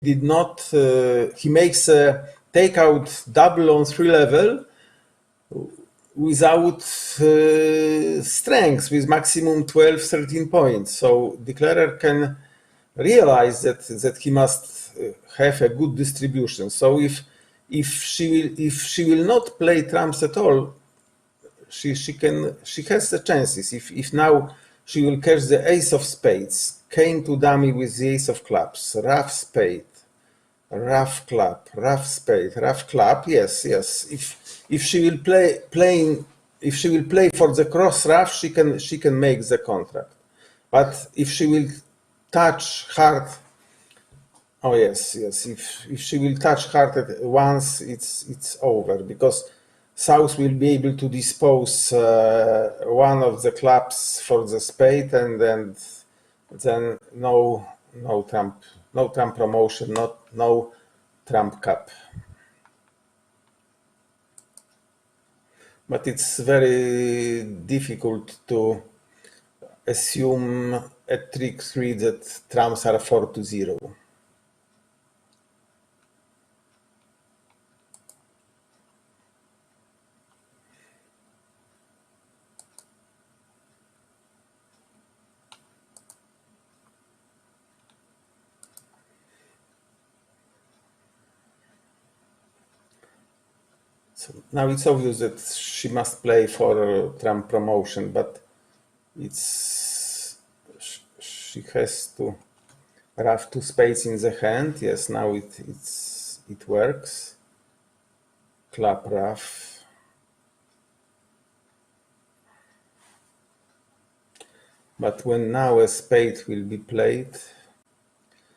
did not, he makes a takeout double on 3-level without strength, with maximum 12, 13 points. So declarer can realize that he must have a good distribution. So if she will not play trumps at all, she has the chances. If now she will catch the ace of spades, king to dummy with the ace of clubs, rough spade, rough club, rough spade, rough club. Yes. If she will play for the cross rough, she can make the contract. But if she will touch hard, oh yes. If she will touch hard at once, it's over, because South will be able to dispose one of the clubs for the spade, and then no trump promotion, no trump cup. But it's very difficult to assume at trick 3 that trumps are 4-0. So now it's obvious that she must play for trump promotion, but she has to rough 2 spades in the hand. Yes, now it works. Club rough. But when now a spade will be played,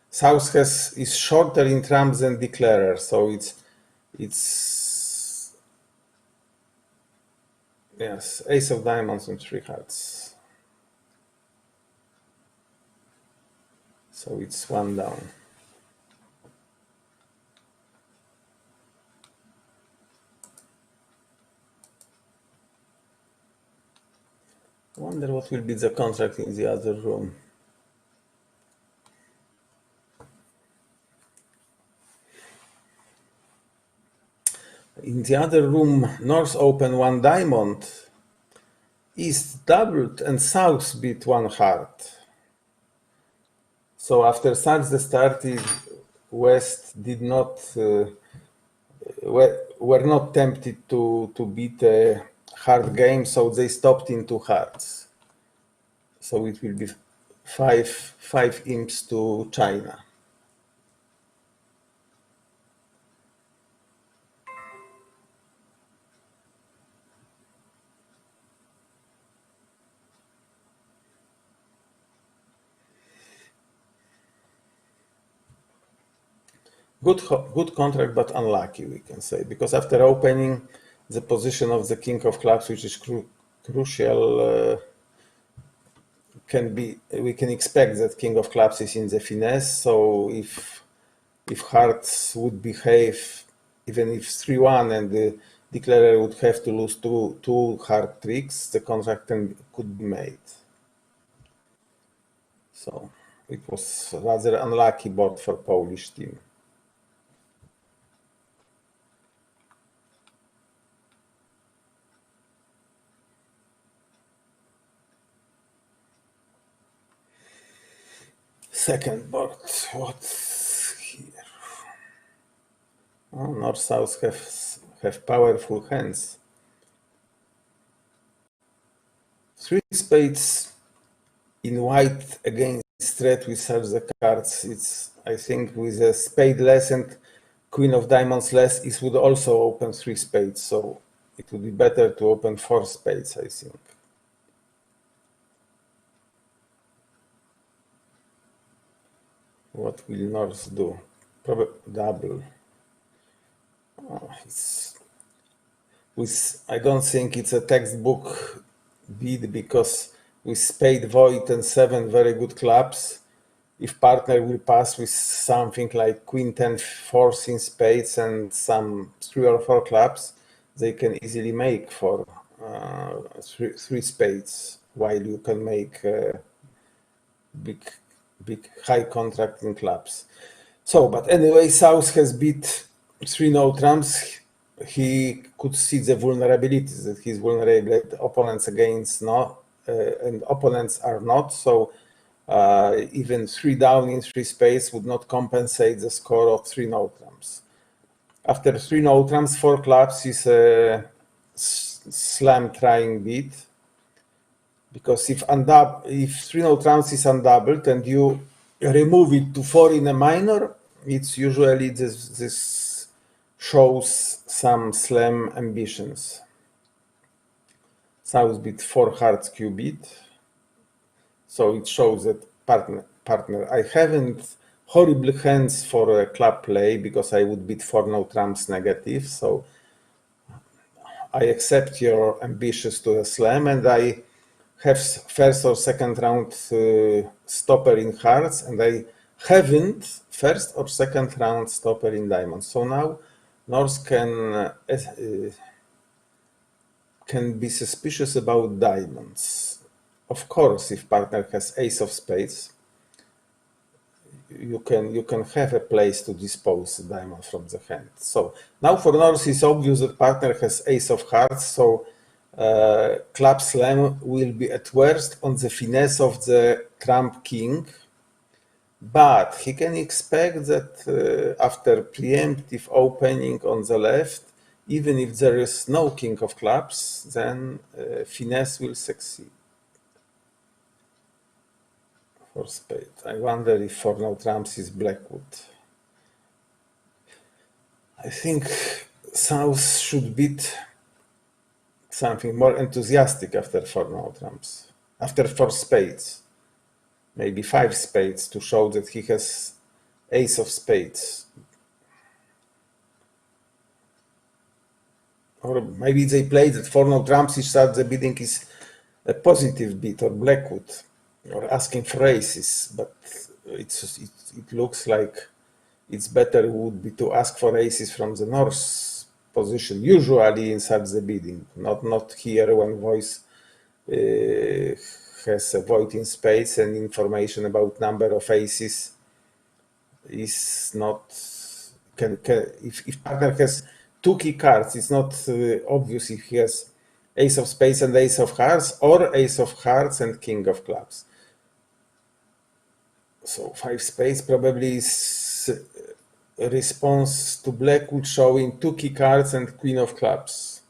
South is shorter in trumps than declarer, so it's yes, ace of diamonds and 3 hearts. So it's 1 down. I wonder what will be the contract in the other room. In the other room, North open 1 diamond, East doubled, and South beat 1 heart. So after such the started, West did not were not tempted to beat a hard game, so they stopped in 2 hearts. So it will be 5 imps to China. Good contract, but unlucky, we can say, because after opening, the position of the king of clubs, which is crucial, we can expect that king of clubs is in the finesse. So if hearts would behave, even if 3-1, and the declarer would have to lose two hard tricks, the contract could be made. So it was rather unlucky board for Polish team. Second board, what's here? Oh, North South have powerful hands. 3 spades in white against red with such the cards. It's, I think, with a spade less and queen of diamonds less, it would also open 3 spades. So it would be better to open 4 spades, I think. What will North do? Probably double. Oh, I don't think it's a textbook bid, because with spade, void, and 7 very good clubs, if partner will pass with something like queen 10 fours in spades and some 3 or 4 clubs, they can easily make for 3 spades, while you can make big high contract in clubs. So, but anyway, South has beat 3 no trumps. He could see the vulnerabilities, that he's vulnerable at opponents against no, and opponents are not. So even 3 down in 3 space would not compensate the score of 3 no trumps. After 3 no trumps, 4 clubs is a slam trying beat. Because if 3 no trumps is undoubled and you remove it to 4 in a minor, it's usually this shows some slam ambitions. South beat 4 hearts Q beat, so it shows that partner. I haven't horrible hands for a club play because I would beat 4 no trumps negative, so I accept your ambitions to a slam, and I have first or second round stopper in hearts, and I haven't first or second round stopper in diamonds. So now Norse can be suspicious about diamonds. Of course, if partner has ace of spades, you can have a place to dispose the diamond from the hand. So now for Norse it's obvious that partner has ace of hearts, so club slam will be at worst on the finesse of the trump king, but he can expect that after preemptive opening on the left, even if there is no king of clubs, then finesse will succeed. For spade. I wonder if for no trumps is Blackwood. I think South should beat something more enthusiastic after 4 no trumps. After 4 spades. Maybe 5 spades to show that he has ace of spades. Or maybe they played that 4 no trumps, each side the bidding is a positive bid or Blackwood. Or asking for aces, but it looks like it's better would be to ask for aces from the Norse position, usually inside the bidding, not here when voice has a void in space and information about number of aces is not, if partner has 2 key cards, it's not obvious if he has ace of spades and ace of hearts, or ace of hearts and king of clubs. So 5 spades probably is a response to Blackwood showing 2 key cards and queen of clubs.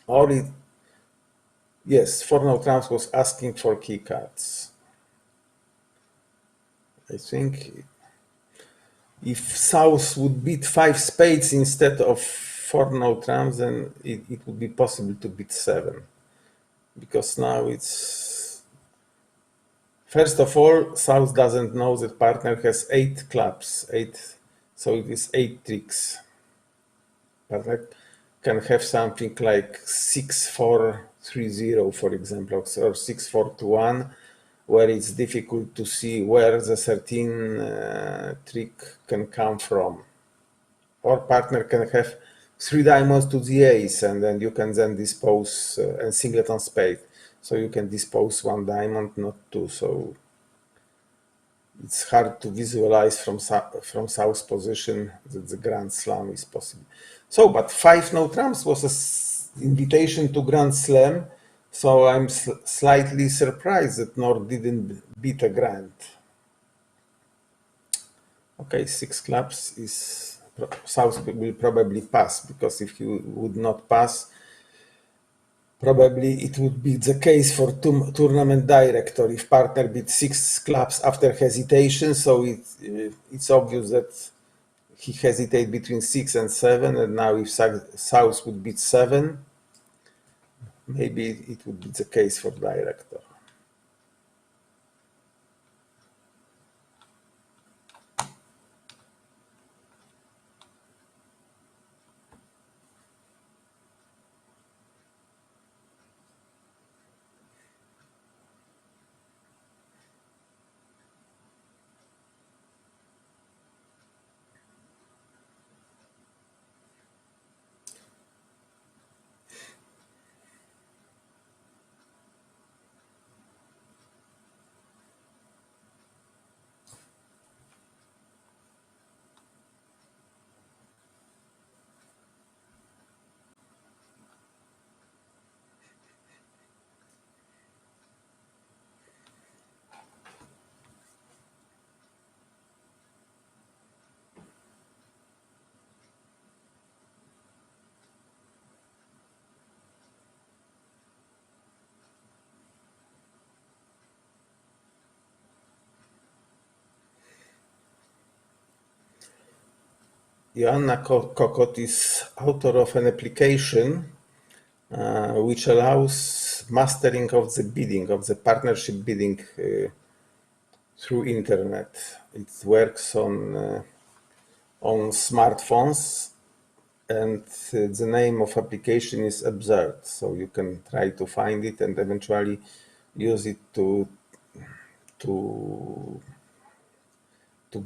Or yes, 4 no trumps was asking for key cards. I think if South would beat 5 spades instead of 4 no trumps, then it would be possible to beat 7. Because now it's... First of all, South doesn't know that partner has 8 clubs, 8, so it is 8 tricks. Partner can have something like 6-4-3-0, for example, or 6-4-1, where it's difficult to see where the 13 trick can come from. Or partner can have 3 diamonds to the ace, and then you can then dispose and singleton spade. So you can dispose 1 diamond, not 2. So it's hard to visualize from South's position that the Grand Slam is possible. So, but 5 no trumps was an invitation to Grand Slam. So I'm slightly surprised that North didn't beat a Grand. Okay, 6 clubs is South will probably pass, because if he would not pass, probably it would be the case for tournament director if partner beat 6 clubs after hesitation. So it's obvious that he hesitated between 6 and 7, and now if South would beat 7, maybe it would be the case for director. Joanna Kokot is author of an application which allows mastering of the bidding, of the partnership bidding through internet. It works on smartphones, and the name of application is Absurd. So you can try to find it and eventually use it to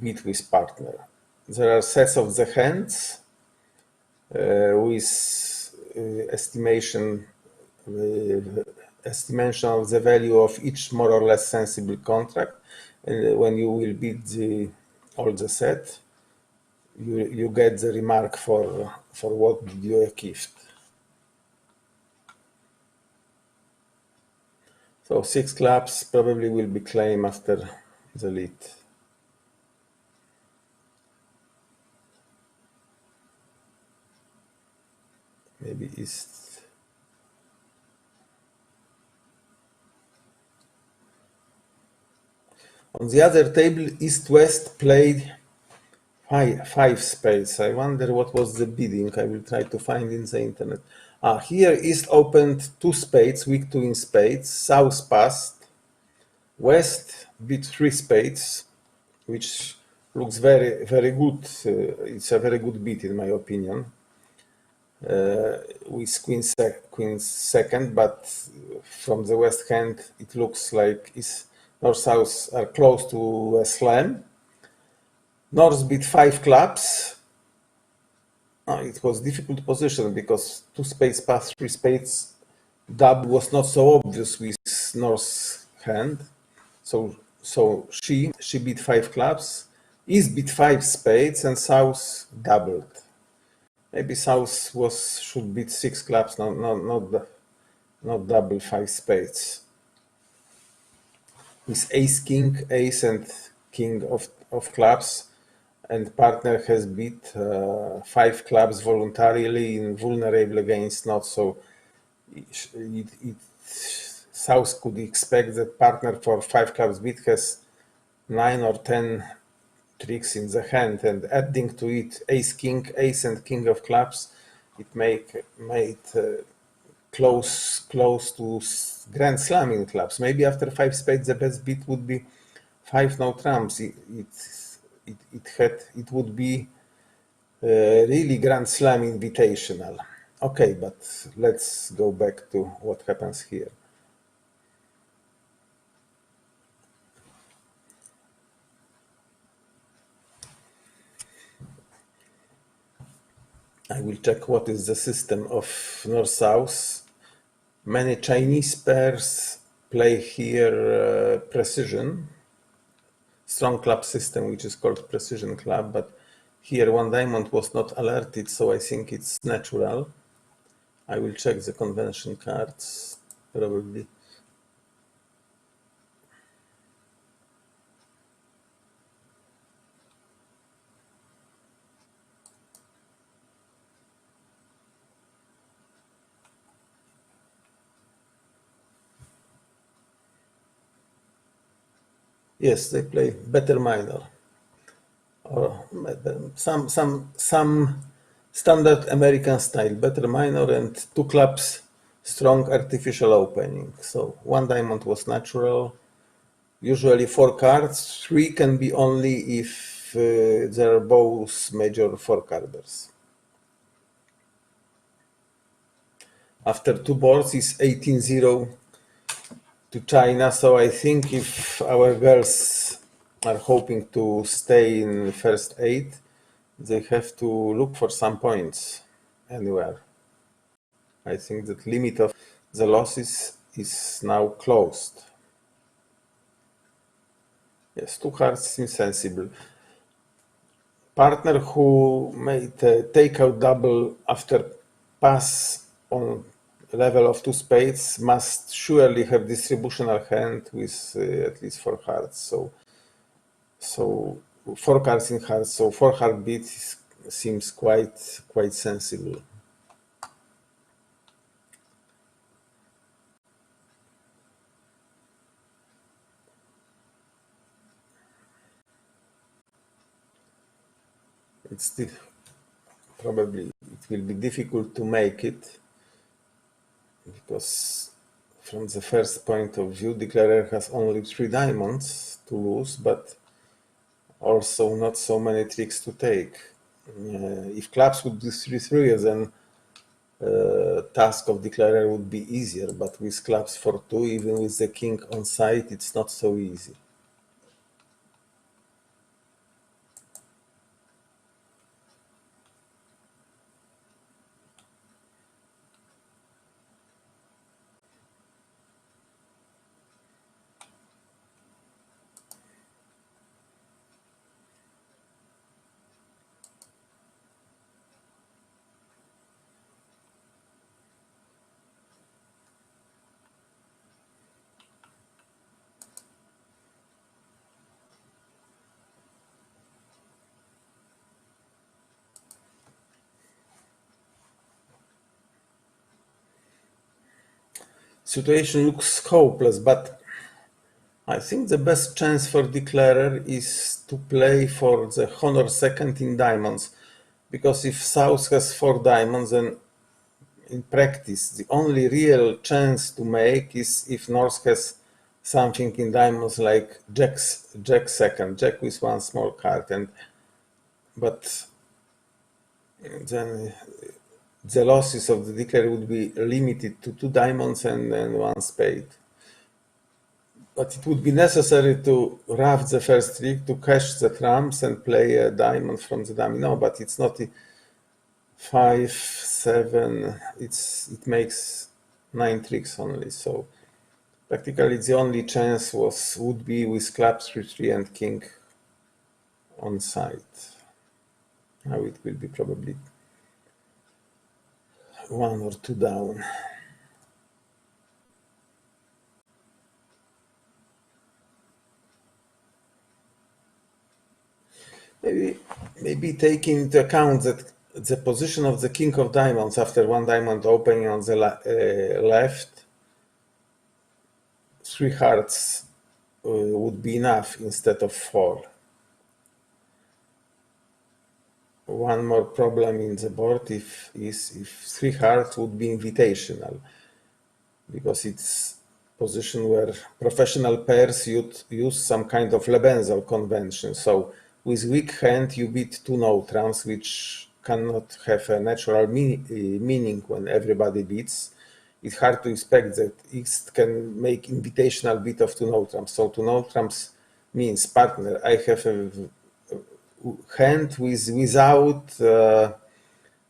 bid with partner. There are sets of the hands with estimation of the value of each more or less sensible contract. And when you will bid all the set, you get the remark for what did you achieved. So 6 clubs probably will be claimed after the lead. Maybe East. On the other table, East-West played 5 spades. I wonder what was the bidding. I will try to find in the internet. Here East opened 2 spades, weak 2 in spades. South passed. West bid 3 spades, which looks very, very good. It's a very good bid in my opinion. With queen second, but from the West hand it looks like North-South are close to a slam. North bid 5 clubs. It was difficult position because 2 spades pass 3 spades. Double was not so obvious with North's hand. So she bid 5 clubs. East bid 5 spades and South doubled. Maybe South should bid 6 clubs, not double 5 spades. With ace king, ace and king of clubs, and partner has bid 5 clubs voluntarily in vulnerable against not, so South could expect that partner for 5 clubs bid has 9 or 10 tricks in the hand, and adding to it ace king, ace and king of clubs, it made close to grand slam in clubs. Maybe after 5 spades the best bid would be 5 no trumps. It would be really grand slam invitational. Okay, but let's go back to what happens here. I will check what is the system of North-South. Many Chinese pairs play here precision, strong club system, which is called precision club, but here 1 diamond was not alerted, so I think it's natural. I will check the convention cards, probably. Yes, they play better minor, or some standard American style, better minor and 2 clubs strong artificial opening. So 1 diamond was natural. Usually 4 cards. 3 can be only if they are both major 4-carders. After 2 boards is 18-0 to China, so I think if our girls are hoping to stay in first 8, they have to look for some points anywhere. I think that limit of the losses is now closed. Yes, 2 cards seem sensible. Partner who made a takeout double after pass on level of 2 spades must surely have distributional hand with at least 4 hearts. So 4 cards in hearts. So 4 heart bid seems quite sensible. It's still probably it will be difficult to make it, because from the first point of view, declarer has only 3 diamonds to lose, but also not so many tricks to take. If clubs would do 3-3, then task of declarer would be easier, but with clubs for 2, even with the king on side, it's not so easy. Situation looks hopeless, but I think the best chance for declarer is to play for the honor second in diamonds, because if South has 4 diamonds, then in practice the only real chance to make is if North has something in diamonds like jack second, jack with 1 small card, but then the losses of the declarer would be limited to 2 diamonds and 1 spade. But it would be necessary to rough the first trick, to cash the trumps and play a diamond from the dummy. No, but it's not 5, 7, it makes 9 tricks only. So practically the only chance would be with clubs 3-3 and king on side. Now it will be probably 1 or 2 down. Maybe taking into account that the position of the king of diamonds after 1 diamond opening on the left, 3 hearts would be enough instead of 4. One more problem in the board is if 3 hearts would be invitational, because it's position where professional pairs use some kind of Lebensal convention. So with weak hand you beat 2 no trumps, which cannot have a natural meaning when everybody beats. It's hard to expect that East can make invitational beat of 2 no trumps. So 2 no trumps means, partner, I have a hand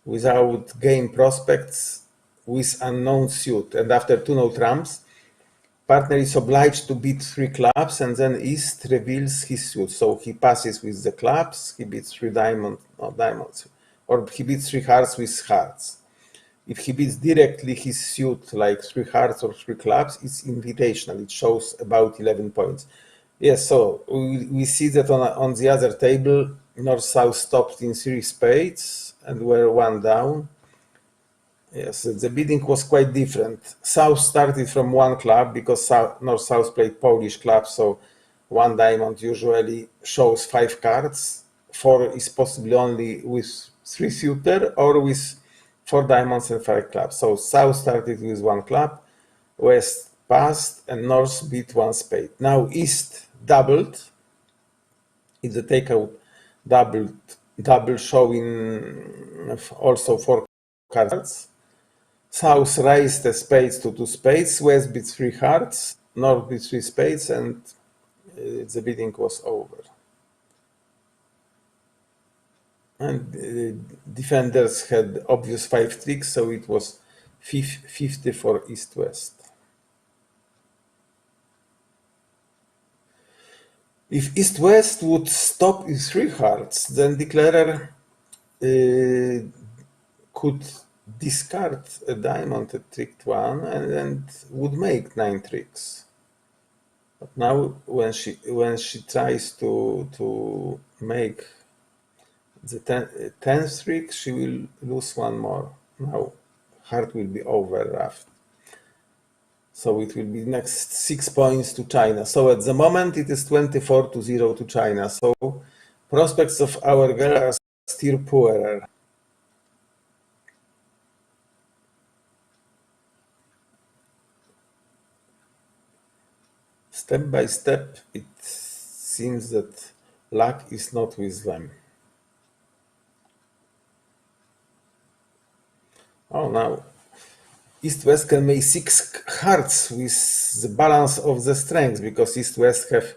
without game prospects, with unknown suit, and after 2 no trumps, partner is obliged to beat 3 clubs, and then East reveals his suit. So he passes with the clubs, he beats 3 diamonds, or he beats 3 hearts with hearts. If he beats directly his suit, like 3 hearts or 3 clubs, it's invitational. It shows about 11 points. Yes, so we see that on the other table, North-South stopped in 3 spades and were 1 down. Yes, the bidding was quite different. South started from 1 club because North-South played Polish clubs, so 1 diamond usually shows 5 cards. 4 is possibly only with 3 suitor or with 4 diamonds and 5 clubs. So South started with 1 club, West passed, and North beat 1 spade. Now East doubled. It's a takeout double showing also 4 cards. South raised the spades to 2 spades, West beat 3 hearts, North beat 3 spades, and the bidding was over. And defenders had obvious 5 tricks, so it was 50 for East-West. If East-West would stop in 3 hearts, then declarer could discard a diamond at trick 1 and would make 9 tricks. But now when she tries to make the 10th trick, she will lose 1 more. Now heart will be overdrafted. So it will be next 6 points to China. So at the moment it is 24-0 to China. So prospects of our girl are still poorer. Step by step, it seems that luck is not with them. Oh, now East-West can make 6 hearts with the balance of the strengths, because East-West have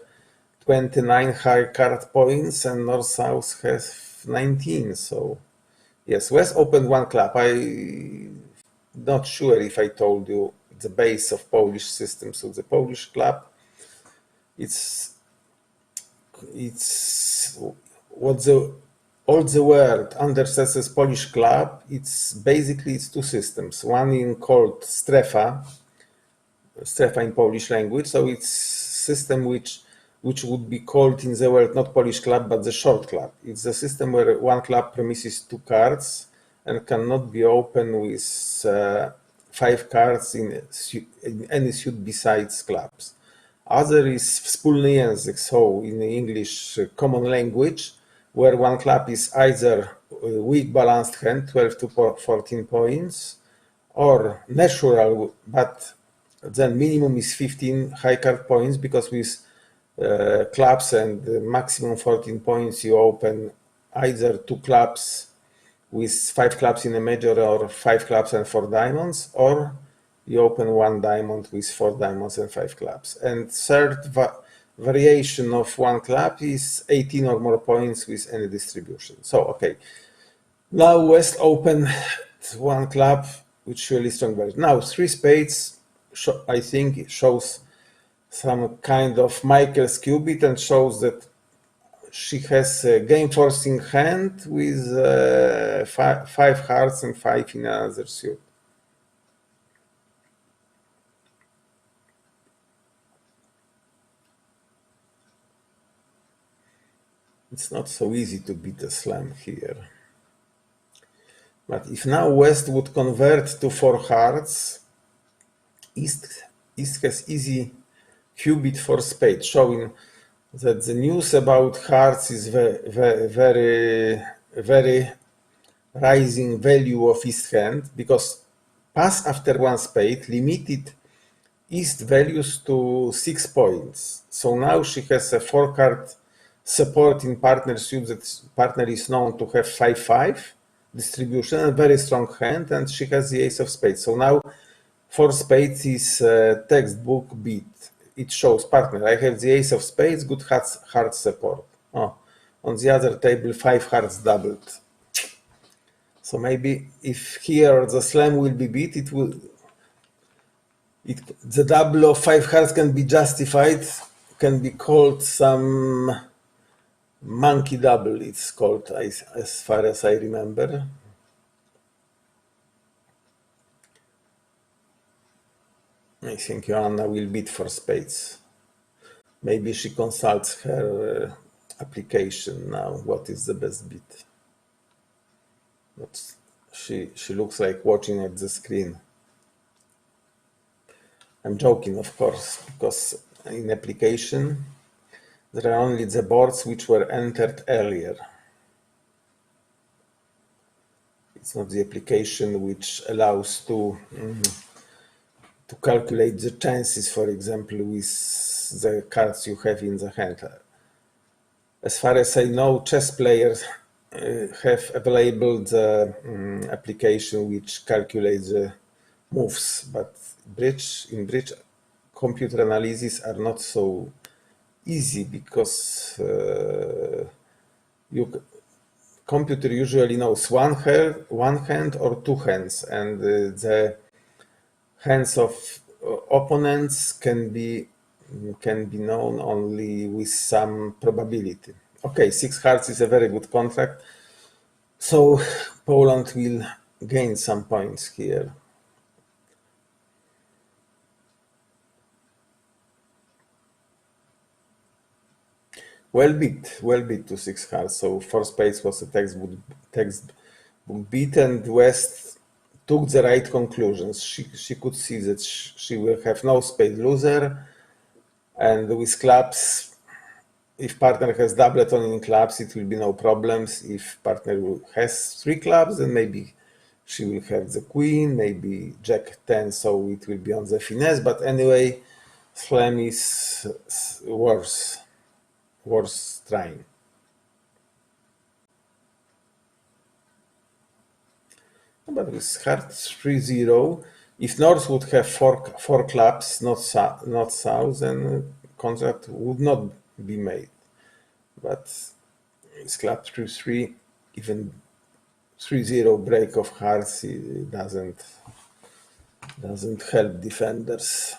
29 high card points and North-South has 19. So yes, West opened 1 club. I'm not sure if I told you the base of Polish system. So the Polish club, it's what the all the world understands as Polish club. It's basically 2 systems. One in called strefa in Polish language. So it's system which would be called in the world not Polish club but the short club. It's a system where 1 club promises 2 cards and cannot be opened with 5 cards in any suit besides clubs. Other is wspólny język, so in English common language, where 1 club is either weak balanced hand, 12 to 14 points, or natural, but then minimum is 15 high card points, because with clubs and maximum 14 points you open either 2 clubs with 5 clubs in a major, or 5 clubs and 4 diamonds, or you open 1 diamond with 4 diamonds and 5 clubs. And third variation of 1 club is 18 or more points with any distribution. So okay, now West open 1 club, which really strong version. Now 3 spades, I think it shows some kind of Michael's qubit and shows that she has a game forcing hand with 5 hearts and 5 in another suit. It's not so easy to beat a slam here. But if now West would convert to 4 hearts, East has easy qubit for spade, showing that the news about hearts is very rising value of East hand, because pass after 1 spade limited East values to 6 points. So now she has a 4 card support in partner suit that partner is known to have 5-5 distribution, a very strong hand, and she has the ace of spades. So now 4 spades is textbook beat. It shows partner, I have the ace of spades, good heart support. Oh, on the other table 5 hearts doubled. So maybe if here the slam will be beat, the double of 5 hearts can be justified, can be called some monkey double, it's called, as far as I remember. I think Joanna will beat for spades. Maybe she consults her application now, what is the best beat. But she looks like watching at the screen. I'm joking, of course, because in application there are only the boards which were entered earlier. It's not the application which allows to calculate the chances, for example, with the cards you have in the hand. As far as I know, chess players have available the application which calculates the moves, but in bridge computer analysis are not so easy, because computer usually knows one hand or 2 hands, and the hands of opponents can be known only with some probability. Okay, 6 hearts is a very good contract, so Poland will gain some points here. Well beat to 6 hearts. So 4 spades was a textbook beat, and West took the right conclusions. She could see that she will have no spade loser, and with clubs, if partner has doublet on in clubs, it will be no problems. If partner has 3 clubs, then maybe she will have the queen, maybe Jack 10, so it will be on the finesse. But anyway, slam is worse trying. But with heart 3-0, if North would have four clubs, not South, then contract would not be made. But with club 3-3, even 3-0 break of hearts, it doesn't help defenders.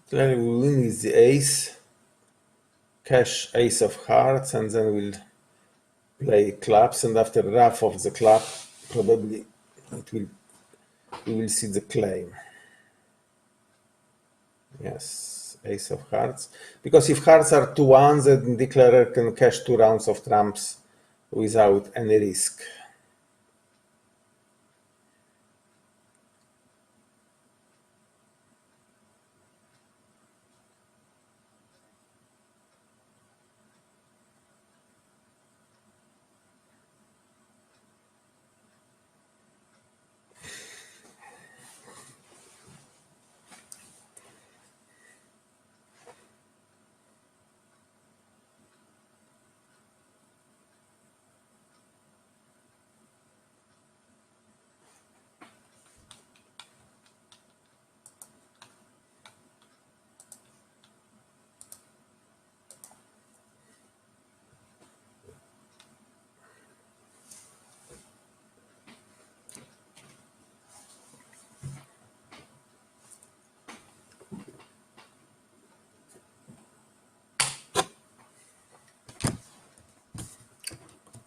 Then we win with the ace, cash ace of hearts, and then we'll play clubs, and after ruff of the club, probably we will see the claim. Yes, ace of hearts. Because if hearts are 2-1, then declarer can cash 2 rounds of trumps without any risk.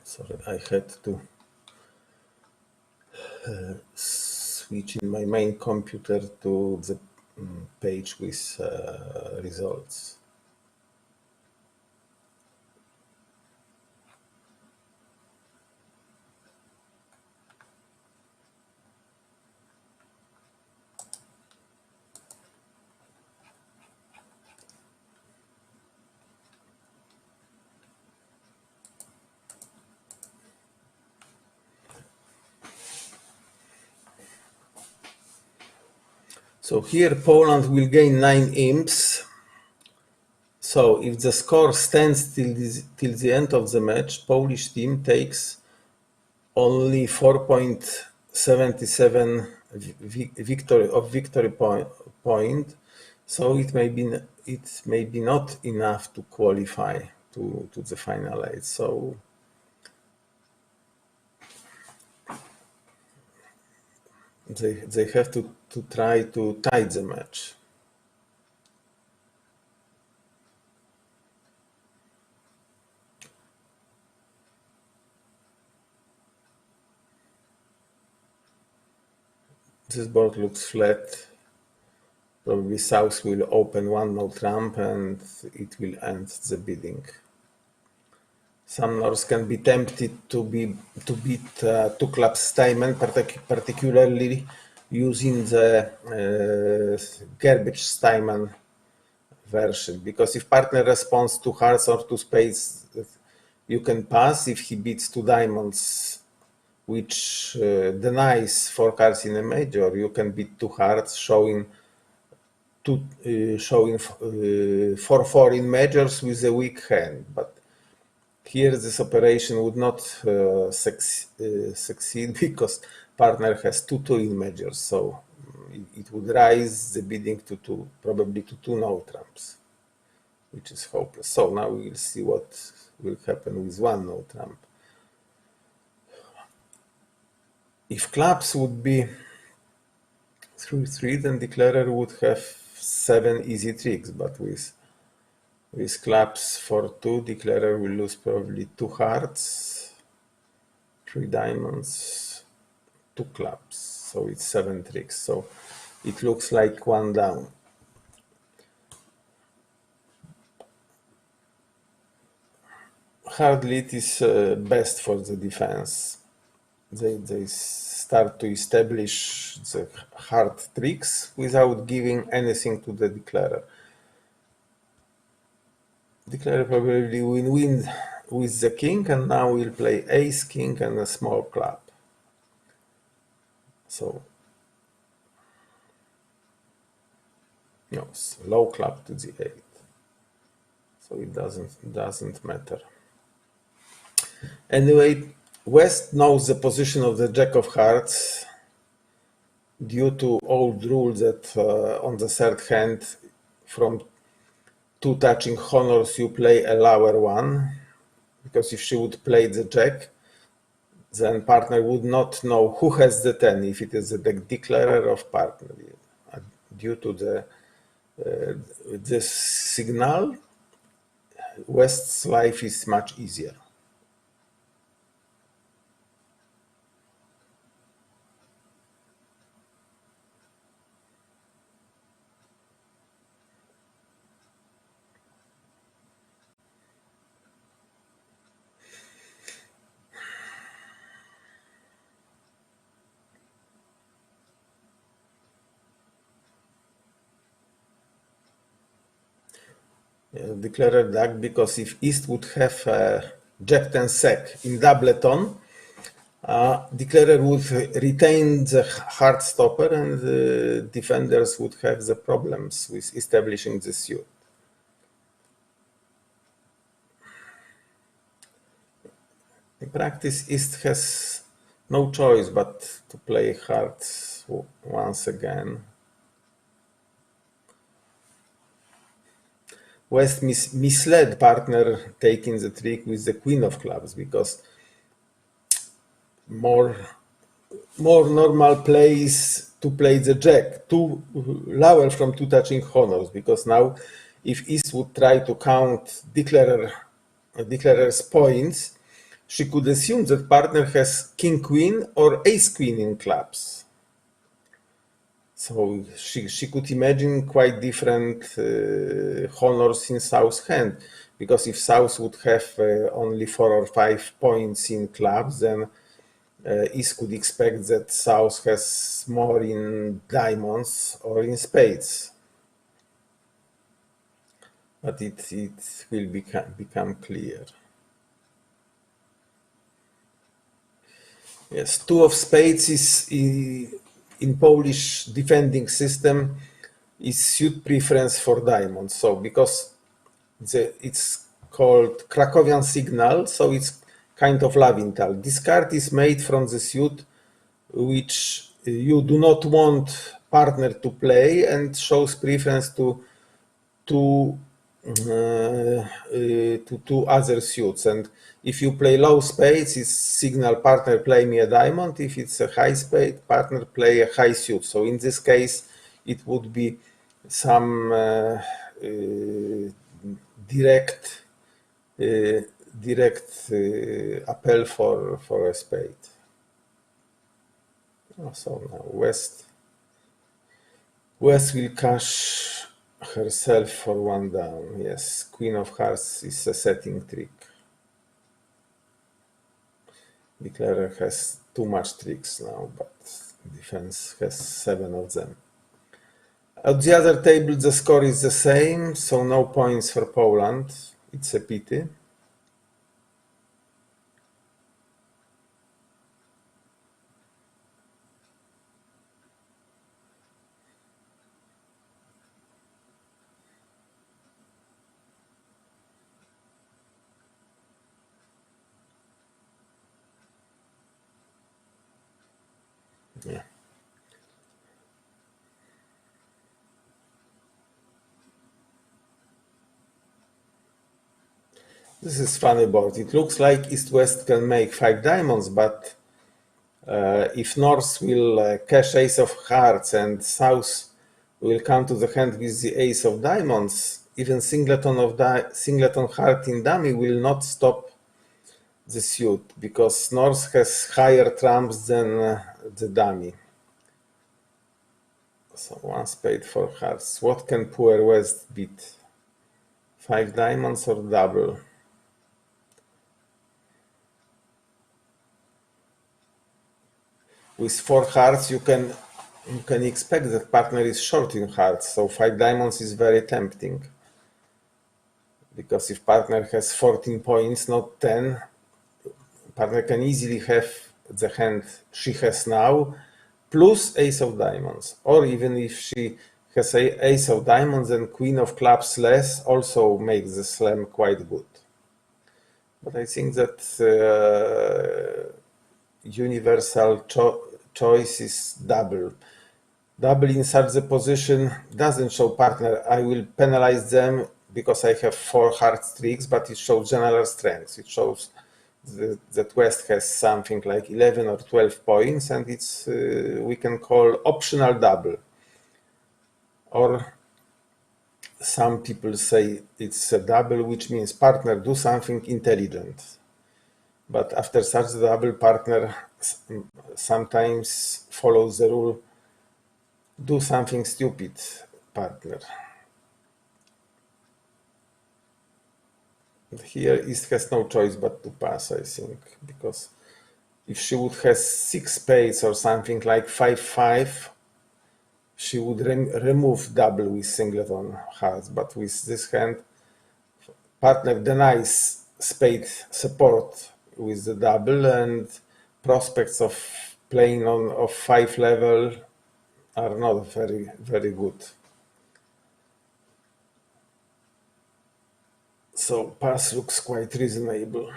Sorry, I had to switch in my main computer to the page with results. So here Poland will gain 9 imps. So if the score stands till the end of the match, Polish team takes only 4.77 victory point. So it may be not enough to qualify to the final 8. So they have to try to tie the match. This board looks flat. Probably South will open one no trump and it will end the bidding. Some Norse can be tempted to beat two clubs Steinman, particularly using the garbage Steinman version, because if partner responds to hearts or to spades, you can pass. If he beats 2 diamonds, which denies 4 cards in a major, you can beat 2 hearts, showing 4-4 in majors with a weak hand. But here this operation would not succeed because partner has 2-2 in majors, so it would raise the bidding to probably to 2 no trumps, which is hopeless. So now we will see what will happen with 1 no trump. If clubs would be 3-3, then declarer would have 7 easy tricks, but with clubs 4-2, declarer will lose probably 2 hearts, 3 diamonds, 2 clubs, so it's 7 tricks. So it looks like 1 down. Hard lead is best for the defense. they start to establish the hard tricks without giving anything to the declarer. Declarer probably will win with the king, and now we'll play ace, king, and a small club. So, no, low club to the 8. So it doesn't matter. Anyway, West knows the position of the Jack of Hearts due to old rule that on the third hand, from 2 touching honors, you play a lower one, because if she would play the Jack, then partner would not know who has the 10, if it is the declarer of partner. Due to this signal, West's life is much easier. Declarer duck, because if East would have Jack 10 sec in doubleton, declarer would retain the hard stopper, and the defenders would have the problems with establishing the suit. In practice, East has no choice but to play hard once again. West misled partner taking the trick with the queen of clubs, because more normal play is to play the jack, too lower from 2 touching honors, because now if East would try to count declarer's points, she could assume that partner has king-queen or ace-queen in clubs. So she could imagine quite different honors in South's hand, because if South would have only 4 or 5 points in clubs, then East could expect that South has more in diamonds or in spades. But it will become clear. Yes, 2 of spades is in Polish defending system is suit preference for diamonds. So because it's called Krakowian signal, so it's kind of Lavintal. This card is made from the suit which you do not want partner to play, and shows preference to two other suits. And if you play low spades, it's signal partner play me a diamond. If it's a high spade, partner play a high suit. So in this case, it would be some direct appeal for a spade. So now West will cash herself for 1 down. Yes, Queen of Hearts is a setting trick. Declarer has too much tricks now, but defense has 7 of them. At the other table, the score is the same, so no points for Poland. It's a pity. Yeah. This is funny board. It looks like East-West can make 5 diamonds, but if North will cash ace of hearts and South will come to the hand with the ace of diamonds, even singleton heart in dummy will not stop the suit, because North has higher trumps than the dummy. So 1 spade, 4 hearts. What can poor West beat? 5 diamonds or double? with 4 hearts, you can expect that partner is short in hearts, so 5 diamonds is very tempting. Because if partner has 14 points, not 10, partner can easily have the hand she has now, plus ace of diamonds. Or even if she has ace of diamonds and queen of clubs less, also makes the slam quite good. But I think that universal choice is double. Double in such a position doesn't show partner, I will penalize them because I have 4 hard tricks, but it shows general strength. It shows that West has something like 11 or 12 points, and it's we can call optional double. Or some people say it's a double, which means partner do something intelligent. But after such a double, partner sometimes follows the rule, do something stupid, partner. Here East has no choice but to pass, I think, because if she would have 6 spades or something like 5-5, she would remove double with singleton hearts. But with this hand, partner denies spade support with the double, and prospects of playing on 5 level are not very, very good. So pass looks quite reasonable.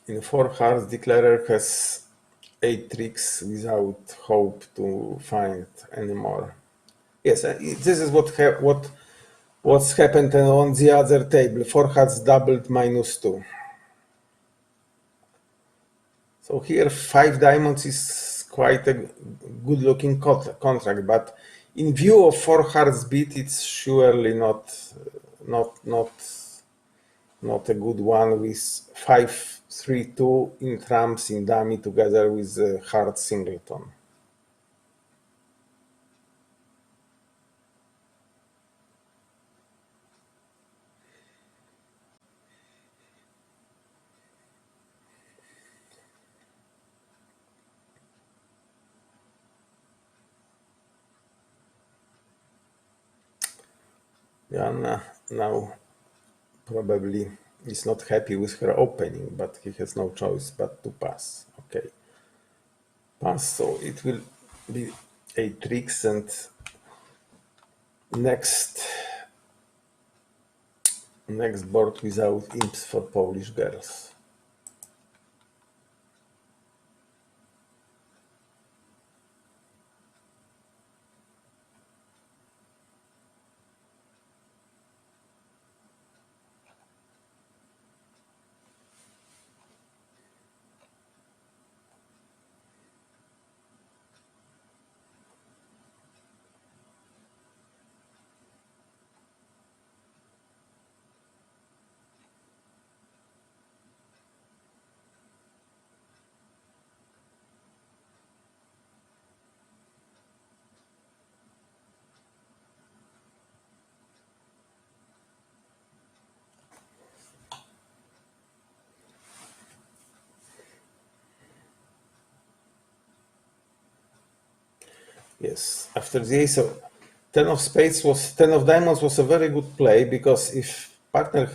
In 4 hearts, declarer has 8 tricks without hope to find any more. Yes, this is what's happened on the other table. 4 hearts doubled -2. So here 5 diamonds is quite a good-looking contract, but in view of 4 hearts beat, it's surely not a good one with 5-3-2 in trumps in dummy together with the hard singleton. Joanna now probably is not happy with her opening, but he has no choice but to pass. Okay, pass. So it will be 8 tricks, and next board without imps for Polish girls. Yes, after the ace of 10 of spades was 10 of diamonds was a very good play, because if partner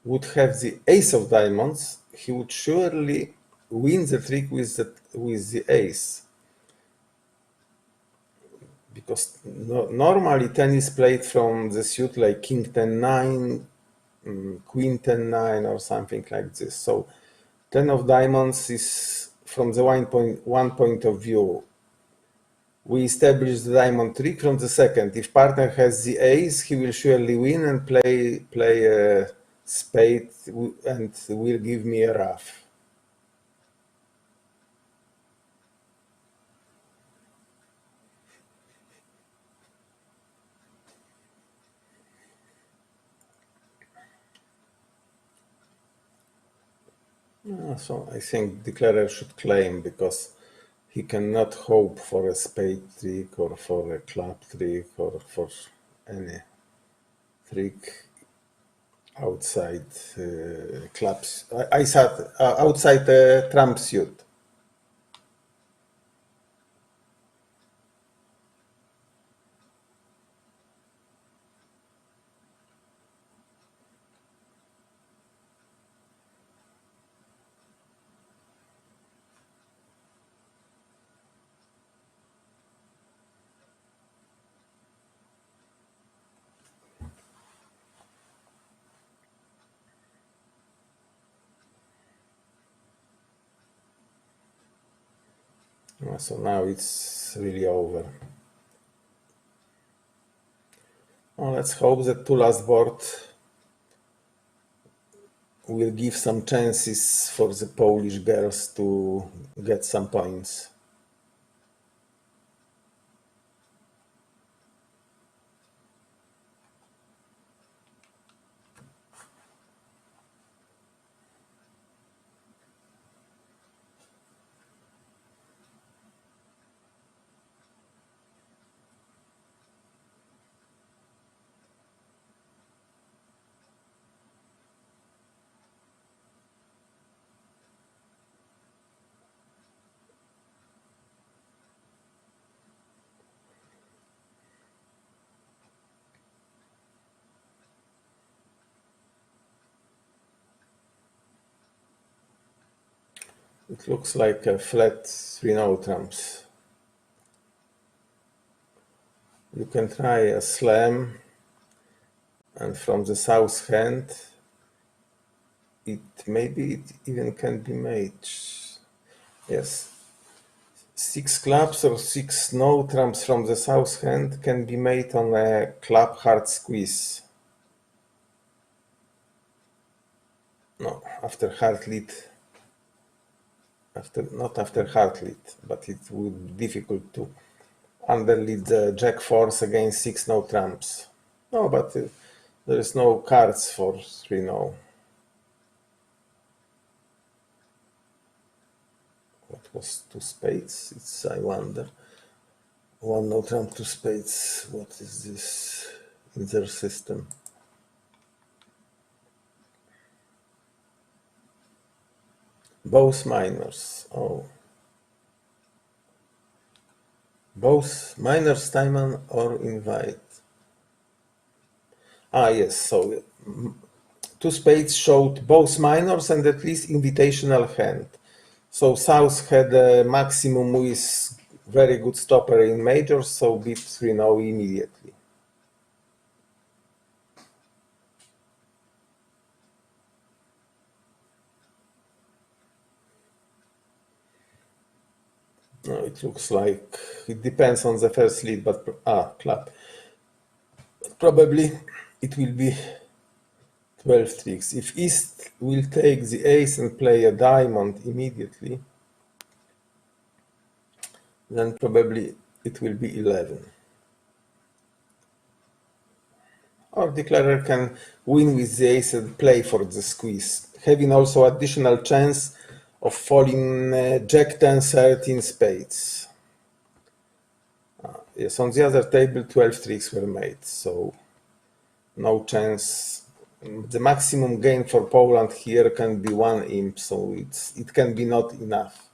would have the ace of diamonds, he would surely win the trick with the ace. Because normally 10 is played from the suit like king 10-9, queen 10-9 or something like this. So 10 of diamonds is from the one point of view. We establish the diamond trick from the second. If partner has the ace, he will surely win and play a spade and will give me a rough. So I think declarer should claim, because he cannot hope for a spade trick or for a club trick or for any. trick outside clubs, outside trump suit. So now it's really over. Well, let's hope that two last board will give some chances for the Polish girls to get some points. It looks like a flat 3-0 trumps. You can try a slam, and from the south hand, maybe it even can be made. Yes, 6 clubs or 6 no trumps from the south hand can be made on a club hard squeeze. No, after hard lead. Not after hard lead, but it would be difficult to underlead the jack force against 6 no trumps. No, but there is no cards for 3 no. What was 2 spades? It's, I wonder. 1 no trump, 2 spades. What is this in their system? Both minors. Oh. Both minors, Steinman, or invite. Yes, so 2 spades showed both minors and at least invitational hand. So South had a maximum with very good stopper in majors, so beat 3-0 immediately. No, it looks like it depends on the first lead, but club. Probably it will be 12 tricks. If East will take the ace and play a diamond immediately, then probably it will be 11. Or declarer can win with the ace and play for the squeeze, having also additional chance of falling jack 10, 13 spades. Yes, on the other table 12 tricks were made, so no chance. The maximum gain for Poland here can be 1 imp, so it can be not enough.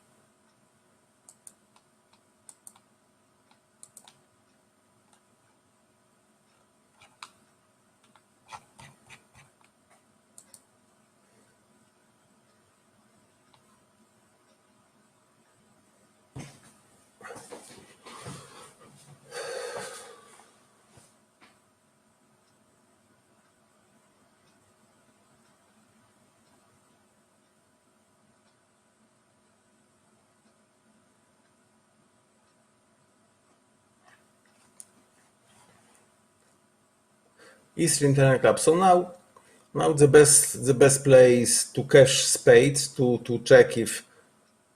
East internal club. So now the best play is to cash spades to check if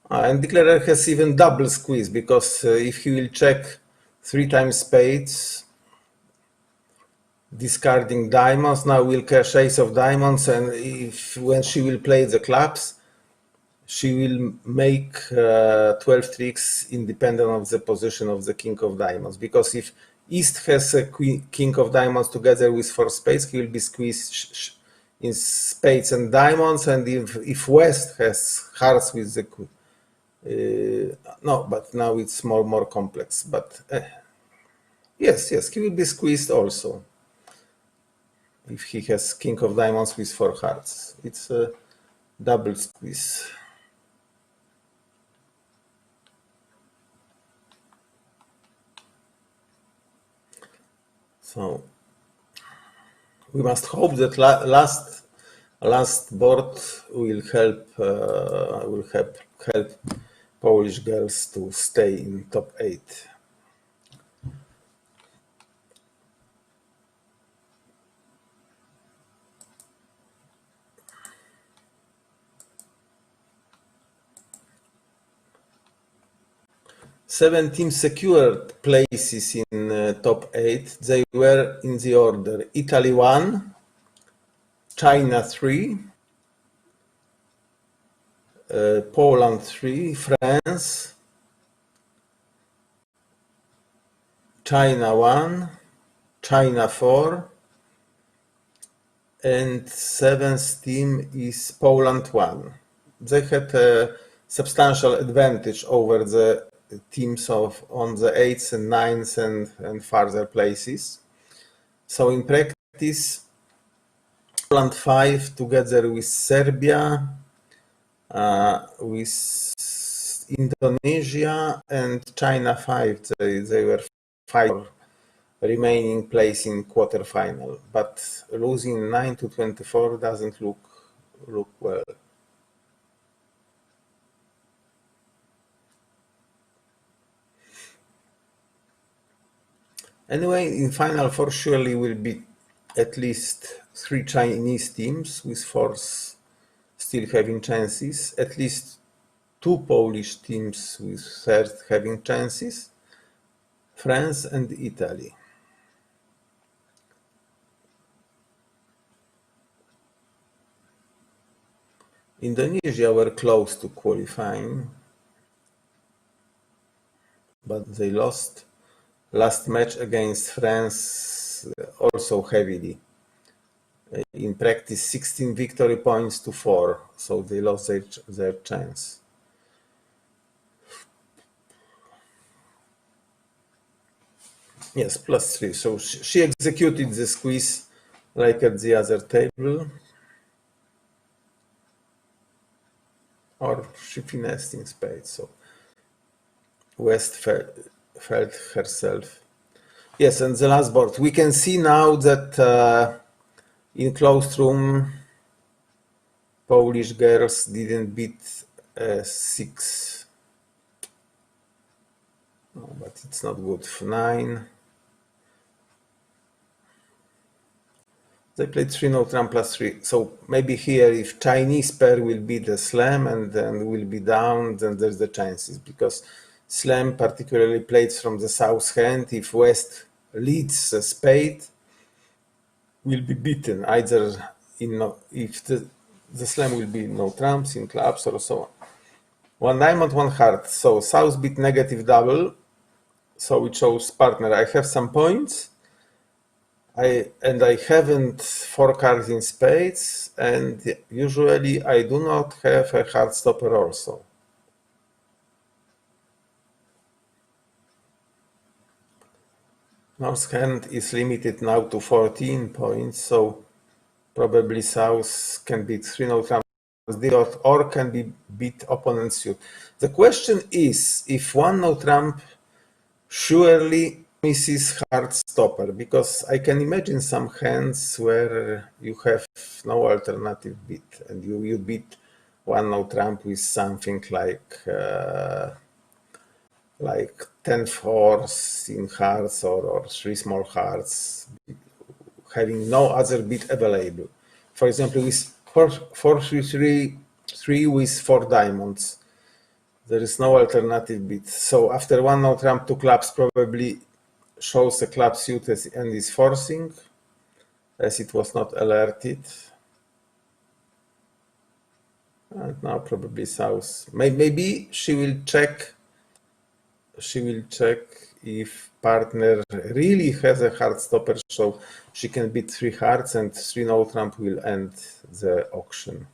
and declarer has even double squeeze, because if he will check 3 times spades, discarding diamonds, now will cash ace of diamonds, and when she will play the clubs, she will make 12 tricks independent of the position of the king of diamonds, because if East has a king of diamonds together with 4 spades, he will be squeezed in spades and diamonds, and if West has hearts with the queen, no, but now it's more complex. But yes, he will be squeezed also if he has king of diamonds with 4 hearts. It's a double squeeze. So we must hope that last board will help Polish girls to stay in top 8. Seven teams secured places in top 8. They were in the order: Italy 1, China 3, Poland 3, France, China 1, China 4, and 7th team is Poland 1. They had a substantial advantage over the teams on the 8th and 9th and further places. So in practice, Poland 5 together with Serbia, with Indonesia and China 5, they were 5 remaining place in quarterfinal, but losing 9-24 doesn't look well. Anyway, in Final Four surely will be at least 3 Chinese teams, with 4 still having chances, at least 2 Polish teams with 3rd having chances, France and Italy. Indonesia were close to qualifying, but they lost last match against France also heavily. In practice, 16 victory points to 4, so they lost their chance. Yes, +3. So she executed the squeeze like at the other table, or she finessed in spades. So West felt herself. Yes, and the last board. We can see now that in closed room, Polish girls didn't beat 6. No, but it's not good. 9. They played 3 no trump +3. So maybe here, if Chinese pair will beat the slam and then will be down, then there's the chances, because slam particularly played from the south hand. If West leads a spade, will be beaten either if the slam will be no trumps in clubs or so on. 1 diamond, 1 heart. So south beat negative double. So it shows partner. I have some points. I haven't 4 cards in spades, and usually I do not have a hard stopper also. North hand is limited now to 14 points, so probably South can beat 3 no trumps or can be beat opponent's suit. The question is if 1 no trump surely misses hard stopper, because I can imagine some hands where you have no alternative beat and you beat 1 no trump with something like 10 fours in hearts or 3 small hearts, having no other beat available. For example, with 4-3 with 4 diamonds, there is no alternative beat. So after 1 no trump, 2 clubs probably shows a club suit and is forcing, as it was not alerted. And now probably South. Maybe she will check she will check if partner really has a hard stopper, so she can beat 3 hearts, and 3 no trump will end the auction.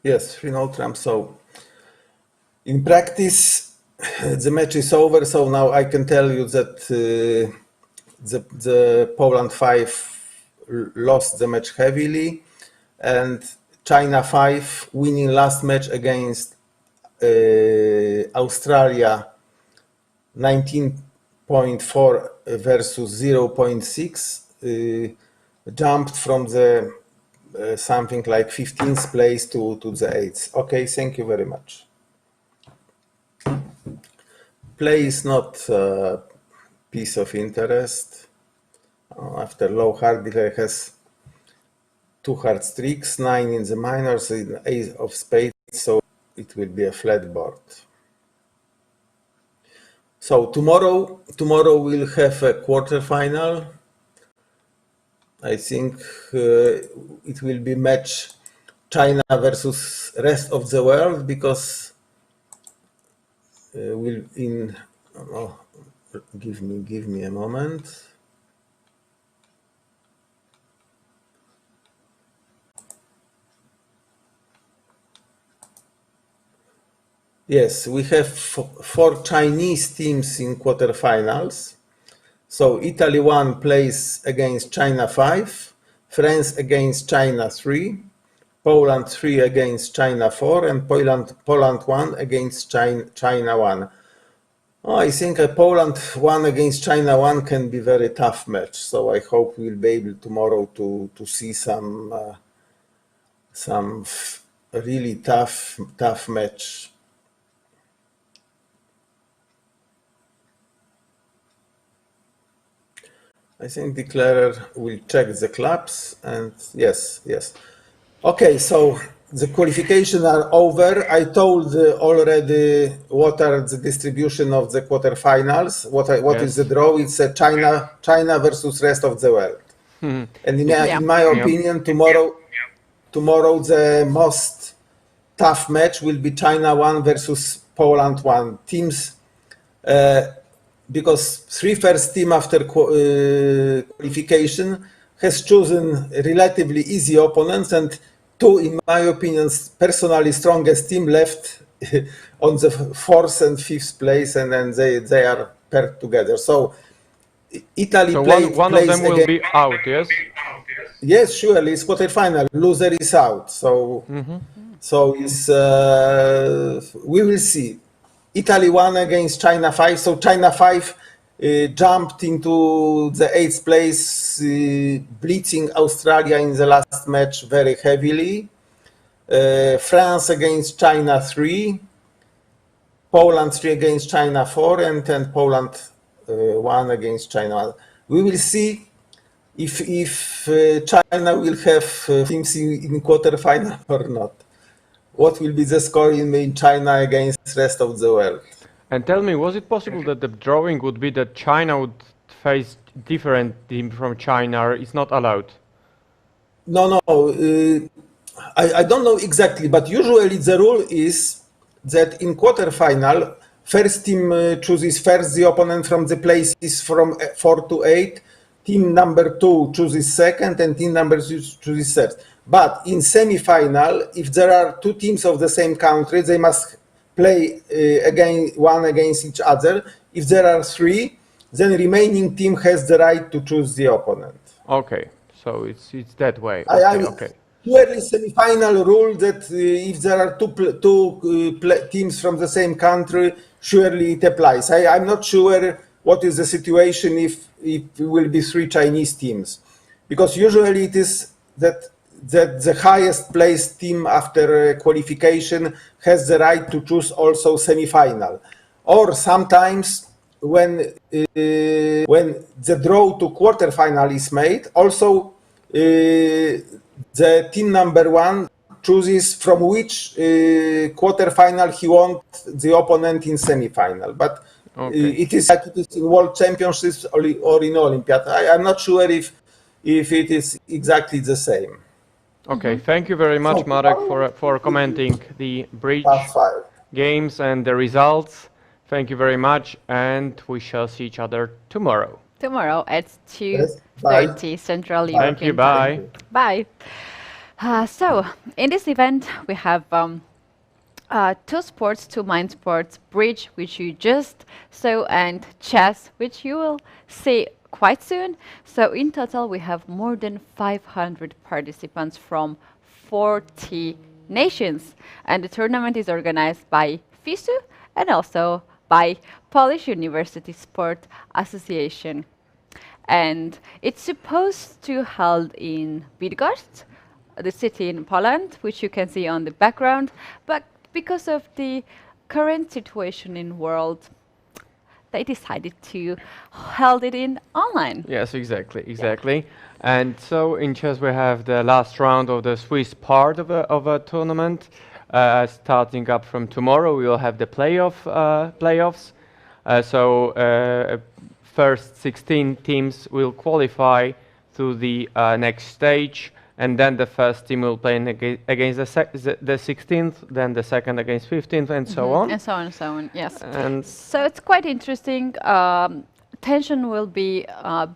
Yes, 3 no trump. So in practice, the match is over. So now I can tell you that the Poland 5 lost the match heavily, and China 5 winning last match against Australia 19.4 versus 0.6, jumped from the something like 15th place to the 8th. Okay, thank you very much. Play is not a piece of interest. After low hard, dealer has 2 hard streaks, 9 in the minors, in ace of spades, so it will be a flat board. So tomorrow we'll have a quarterfinal. I think it will be match China versus rest of the world, because we'll in give me a moment. Yes, we have 4 Chinese teams in quarterfinals. So Italy 1 plays against China 5, France against China 3, Poland 3 against China 4, and Poland 1 against China 1. I think a Poland 1 against China 1 can be very tough match. So I hope we'll be able tomorrow to see some really tough match. I think declarer will check the clubs, and yes. Okay, so the qualifications are over. I told already what are the distribution of the quarterfinals. What is the draw? It's a China versus rest of the world. And in my opinion, tomorrow the most tough match will be China 1 versus Poland 1 teams. Because 3 first team after qualification has chosen relatively easy opponents, and 2, in my opinion, personally strongest team left on the 4th and 5th place, and then they are paired together. So Italy one of them will be out, yes? Yes, surely it's quarterfinal. Loser is out. So it's we will see. Italy 1 against China 5. So China 5 jumped into the 8th place, blitzing Australia in the last match very heavily. France against China 3. Poland 3 against China 4, and then Poland 1 against China 1. We will see if China will have teams in quarterfinal or not. What will be the score in China against the rest of the world? And tell me, was it possible that the drawing would be that China would face different team from China, or it's not allowed? No. I don't know exactly, but usually the rule is that in quarterfinal, first team chooses first the opponent from the places from 4 to 8. Team number 2 chooses second, and team number 3 chooses third. But in semi-final, if there are 2 teams of the same country, they must play one against each other. If there are 3, then remaining team has the right to choose the opponent. Okay, so it's that way. Okay. Clearly, semi-final rule that if there are 2 teams from the same country, surely it applies. I'm not sure what is the situation if it will be 3 Chinese teams, because usually it is that that the highest placed team after qualification has the right to choose also semi-final. Or sometimes when the draw to quarterfinal is made, also the team number one chooses from which quarterfinal he wants the opponent in semi-final. But it is like it is in World Championships or in Olympiad. I'm not sure if it is exactly the same. Okay, thank you very much, Marek, for commenting the bridge games and the results. Thank you very much, and we shall see each other tomorrow. Tomorrow at 2:30 Central European Thank you, bye. Bye. So, in this event, we have two sports, two mind sports, bridge, which you just saw, and chess, which you will see quite soon. So in total, we have more than 500 participants from 40 nations. And the tournament is organized by FISU and also by Polish University Sport Association. And it's supposed to held in Bydgoszcz, the city in Poland, which you can see on the background. But because of the current situation in world, they decided to hold it in online. Yes, exactly. And so in chess we have the last round of the Swiss part of a tournament. Starting up from tomorrow, we will have the playoffs. First 16 teams will qualify to the next stage, and then the first team will play against the 16th, then the second against 15th, and so on. And so on and so on, yes. And so it's quite interesting. Tension will be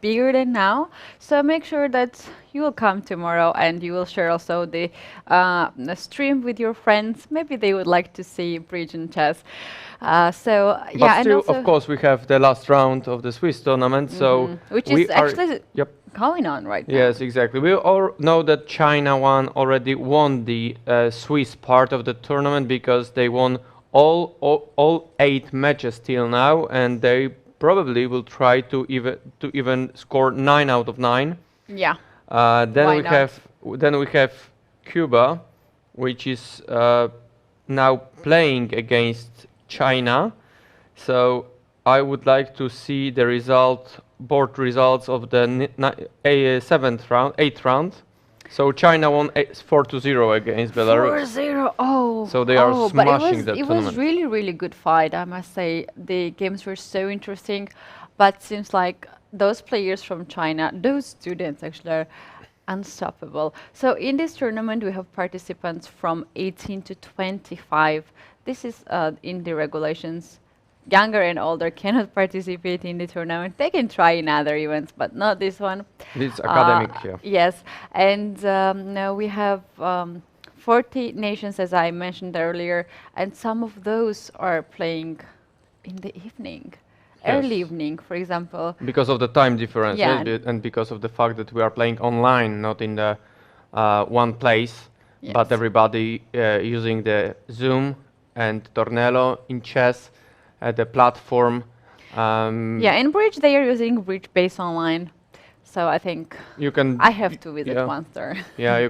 bigger than now, so make sure that you will come tomorrow and you will share also the stream with your friends. Maybe they would like to see bridge and chess. But still, of course, we have the last round of the Swiss tournament, so which is actually going on right now. Yes, exactly. We all know that China already won the Swiss part of the tournament because they won all 8 matches till now, and they probably will try to even score 9 out of 9. Yeah. Then we have Cuba, which is now playing against China. So I would like to see the board results of the 8th round. So China won 4-0 against Belarus. 4-0. Oh. So they are smashing the tournament. It was really, really good fight, I must say. The games were so interesting, but seems like those players from China, those students actually are unstoppable. So in this tournament, we have participants from 18 to 25. This is in the regulations. Younger and older cannot participate in the tournament. They can try in other events, but not this one. This academic, yeah. Yes, and now we have 40 nations, as I mentioned earlier, and some of those are playing in the evening, early evening, for example. Because of the time difference, and because of the fact that we are playing online, not in the one place, but everybody using the Zoom and Tornello in chess. The platform. In bridge they are using bridge based online, so I think I have to visit once there. Yeah, you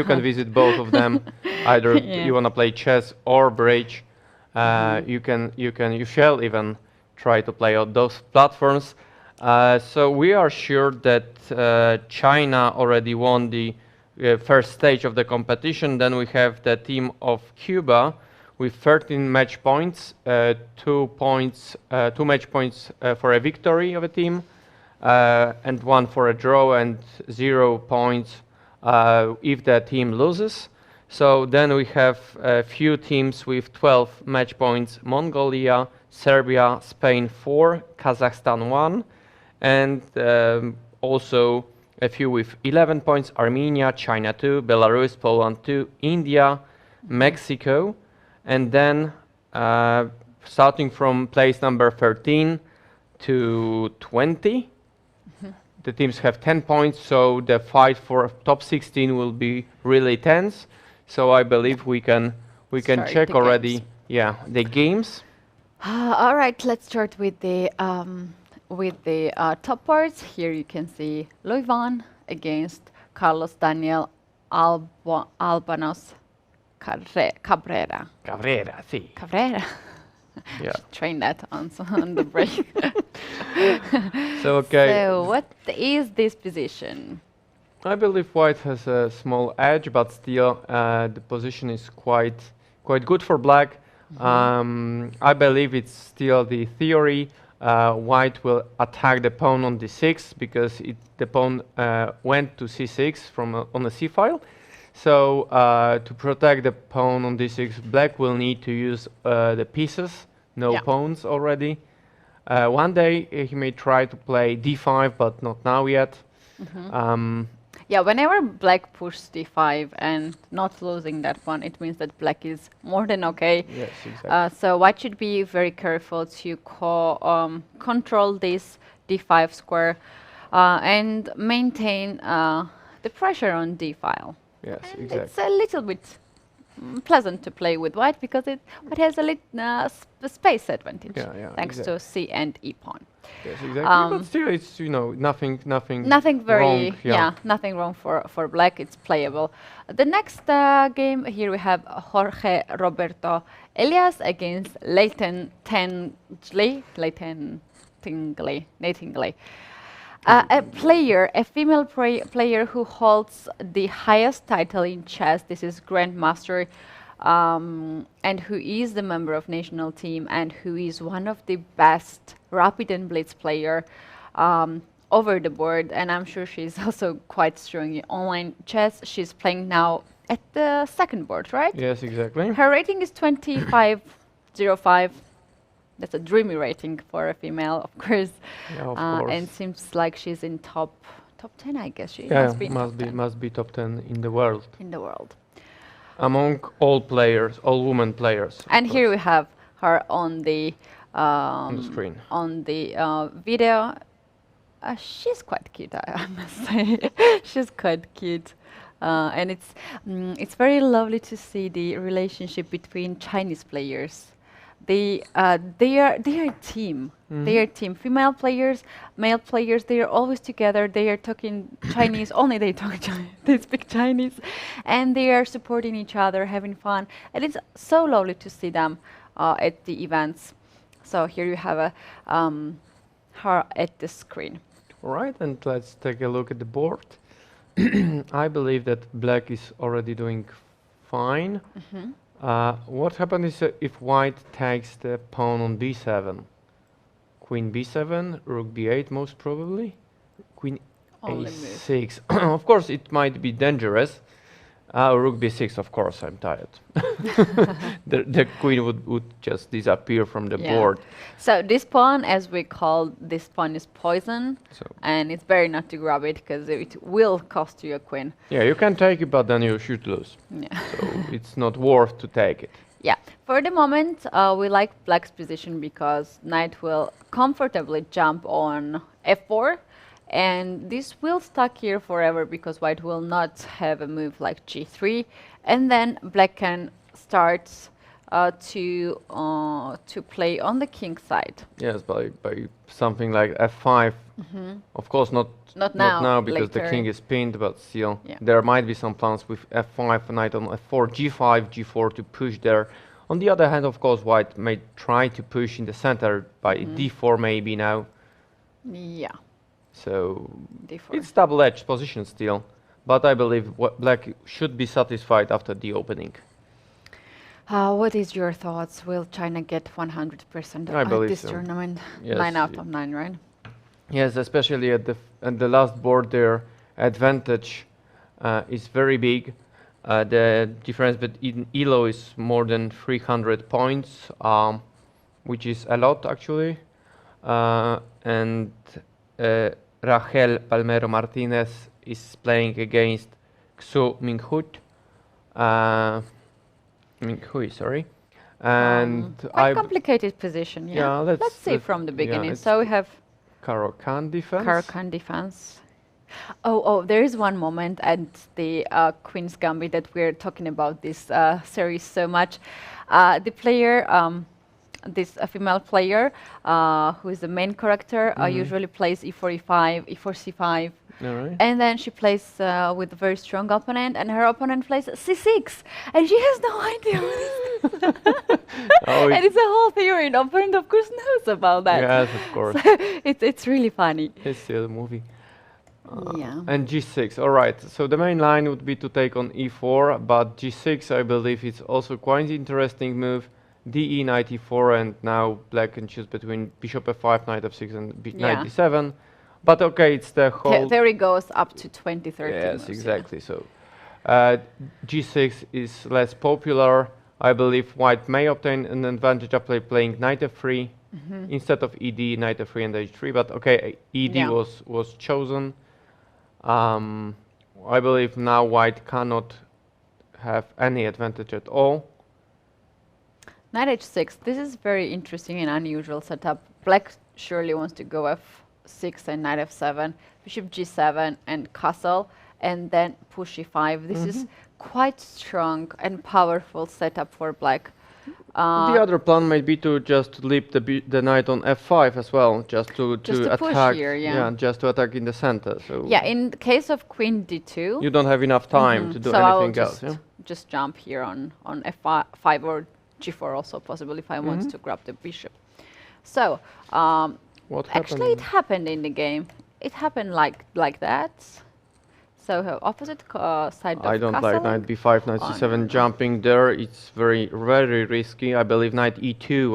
can visit both of them. Either you wanna play chess or bridge. You shall even try to play on those platforms. So we are sure that China already won the first stage of the competition. Then we have the team of Cuba with 13 match points, 2 match points for a victory of a team, and 1 for a draw, and 0 points if the team loses. So then we have a few teams with 12 match points: Mongolia, Serbia, Spain 4, Kazakhstan 1, and also a few with 11 points: Armenia, China 2, Belarus, Poland 2, India, Mexico. And then starting from place number 13 to 20, the teams have 10 points, so the fight for top 16 will be really tense. So I believe we can check already the games. All right, let's start with the top parts. Here you can see Louis Van against Carlos Daniel Albanos Cabrera. Cabrera, sí. Cabrera. Yeah. Train that on the break. So, okay. So what is this position? I believe white has a small edge, but still the position is quite good for black. I believe it's still the theory. White will attack the pawn on d6 because the pawn went to c6 from on a c file. So to protect the pawn on d6, black will need to use the pieces, no pawns already. One day he may try to play d5, but not now yet. Yeah, whenever black pushes d5 and not losing that one, it means that black is more than okay. Yes, exactly. So white should be very careful to control this d5 square and maintain the pressure on d file. Yes, And exactly. it's a little bit pleasant to play with white because it has a little space advantage thanks to c and e pawn. Yes, exactly. But still, it's nothing Very wrong. nothing wrong for black. It's playable. The next game here we have Jorge Roberto Elias against Leighton Tingley. A female player who holds the highest title in chess. This is Grandmaster, and who is the member of national team and who is one of the best rapid and blitz player over the board. And I'm sure she's also quite strong in online chess. She's playing now at the second board, right? Yes, exactly. Her rating is 2505. That's a dreamy rating for a female, of course. Yeah, of course. And seems like she's in top 10, I guess. She Yeah, must be in top 10 must be top 10 in the world. in the world. Among all players, all women players. of And here course, we have her on the on the screen. on the video. She's quite cute, I must say. She's quite cute. And it's very lovely to see the relationship between Chinese players. They are a team. They are a team. Female players, male players. They are always together. They are talking Chinese. Only they talk Chinese. They speak Chinese, and they are supporting each other, having fun. And it's so lovely to see them at the events. So here you have her at the screen. All right, and let's take a look at the board. I believe that black is already doing fine. What happens is if white takes the pawn on b7, queen b7, rook b8 most probably, queen Only a6. Of course, it might be dangerous. Rook b6, of course, I'm tired. The queen would just disappear from the board. So this pawn, as we call this pawn, is poison, So and it's better not to grab it because it will cost you a queen. yeah, you can take it, but then you should lose. Yeah. So it's not worth to take it. Yeah. For the moment, we like black's position because knight will comfortably jump on f4. And this will stuck here forever because white will not have a move like g3, and then black can start to play on the king side. Yes, by something like f5. Of course, not now because the later. king is pinned, but still Yeah. there might be some plans with f5, knight on f4, g5, g4 to push there. On the other hand, of course, white may try to push in the center by d4 maybe now. Yeah. So D4. it's double-edged position still, but I believe black should be satisfied after the opening. What is your thoughts? Will China get 100% I at believe this so. tournament? Yes, 9 out of 9, right? Yes, especially at the last board, their advantage is very big. The difference between ELO is more than 300 points, which is a lot actually. And Rachel Palmero Martinez is playing against Xu Minghui. Minghui, sorry. And Quite complicated position, yeah. Yeah, let's see from the beginning. it's So we have Caro-Kann defense. Caro-Kann defense. Oh, there is one moment at the Queen's Gambit that we're talking about this series so much. The player this female player who is the main character usually plays e4, e5, e4, c5. All right. And then she plays with a very strong opponent, and her opponent plays c6, and she has no idea what it is. Oh, And it's a whole theory, and opponent of course knows about that. yes, of course. So it's really funny. It's still a movie. Yeah. And g6, all right. So the main line would be to take on e4, but g6, I believe, is also quite interesting move. de, knight e4, and now black can choose between bishop f5, knight f6, and knight d7. But okay, it's the whole... Theory goes up to 20, 30 Yes, moves, yeah. exactly. So g6 is less popular. I believe white may obtain an advantage after playing knight f3 instead of ed, knight f3 and h3. But okay, ed Yeah. was chosen. I believe now white cannot have any advantage at all. Knight h6. This is very interesting and unusual setup. Black surely wants to go f6 and knight f7, bishop g7 and castle, and then push e5. This is quite strong and powerful setup for black. The other plan might be to just leap the knight on f5 as well, just to push attack. here, yeah. Just to attack in the center. So Yeah, in the case of queen d2, you don't have enough time to do so I will anything else. Yeah. just jump here on f5 or g4 also possible if I want to grab the bishop. So What actually it happened? happened in the game. It happened like that. So her opposite side of I don't castle. like knight b5, knight Oh, c7 no. jumping there. It's very risky. I believe knight e2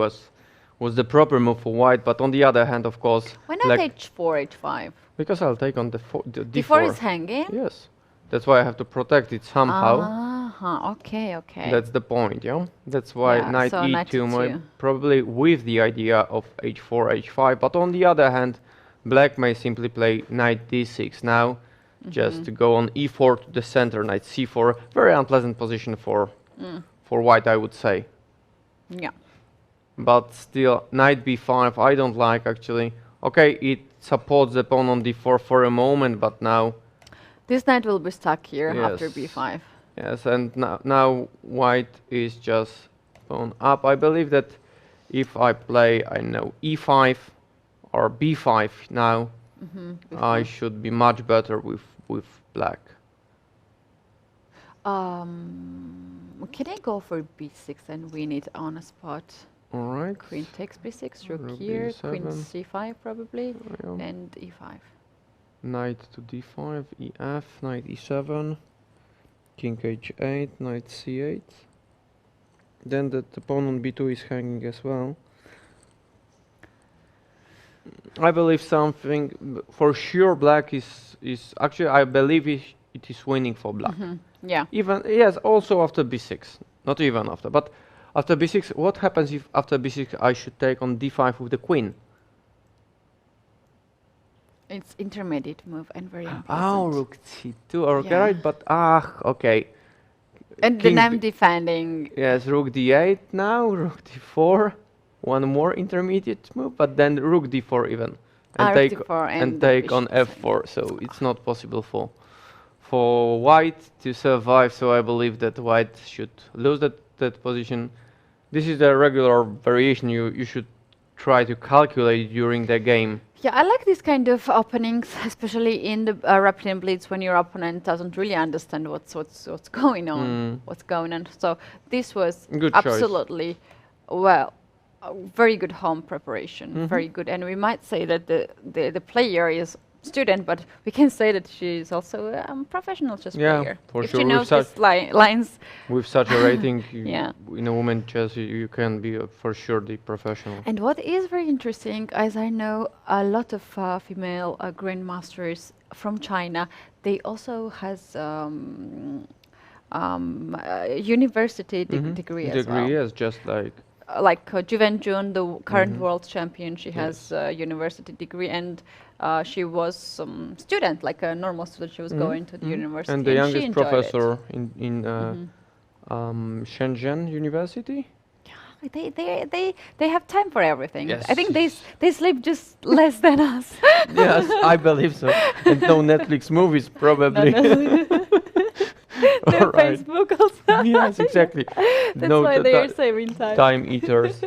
was the proper move for white, but on the other hand, of course, Why not h4, h5? because I'll take on the d4. d4 is hanging? Yes, that's why I have to protect it somehow. Okay. That's the point, yeah. That's why Yeah, knight so knight e2 might e2. probably with the idea of h4, h5. But on the other hand, black may simply play knight d6 now, just to go on e4 to the center, knight c4. Very unpleasant position for white, I would say. Yeah. But still, knight b5 I don't like actually. Okay, it supports the pawn on d4 for a moment, but now This knight will be stuck here after Yes. b5. yes, and now white is just pawn up. I believe that if I play, I know e5 or b5 now, I should be much better with black. Can I go for b6 and win it on a spot? All right. Queen takes b6, rook Rook here, queen b7. c5 probably, Yeah. and e5. Knight to d5, ef, knight e7, king h8, knight c8. Then the pawn on b2 is hanging as well. I believe something for sure. Black is actually I believe it is winning for black. Yeah. Even yes, also after b6, not even after, but after b6. What happens if after b6 I should take on d5 with the queen? It's intermediate move and very Oh, unpleasant. rook c2. Okay, Yeah. right, but okay. And King then I'm b- defending. Yes, rook d8 now, rook d4. One more intermediate move, but then rook d4 even, and Rook take d4 and and the take on bishop f4. So it's not possible for white to survive. So I believe that white should lose that position. This is the regular variation you should try to calculate during the game. Yeah, I like this kind of openings, especially in the Rapid and Blitz when your opponent doesn't really understand what's going on. What's going on. So this was Good choice. absolutely well, a very good home preparation, very good. And we might say that the player is student, but we can say that she is also a professional chess Yeah, player. for if sure. she With knows such- these lines. With such a rating, Yeah. in a women's chess, you can be for sure the professional. And what is very interesting, as I know a lot of female grandmasters from China, they also has university degree as well. Yes, just like Like Ju Jun, the current world champion, she has a university degree, and she was student, like a normal student. She was going to the university, and the she youngest enjoyed it. professor in Shenzhen University. They have time for everything. Yes. I think they sleep just less than us. Yes, I believe so. And no Netflix movies, probably. Their Alright. Facebook also. Yes, exactly. That's No, why they are saving time. time eaters.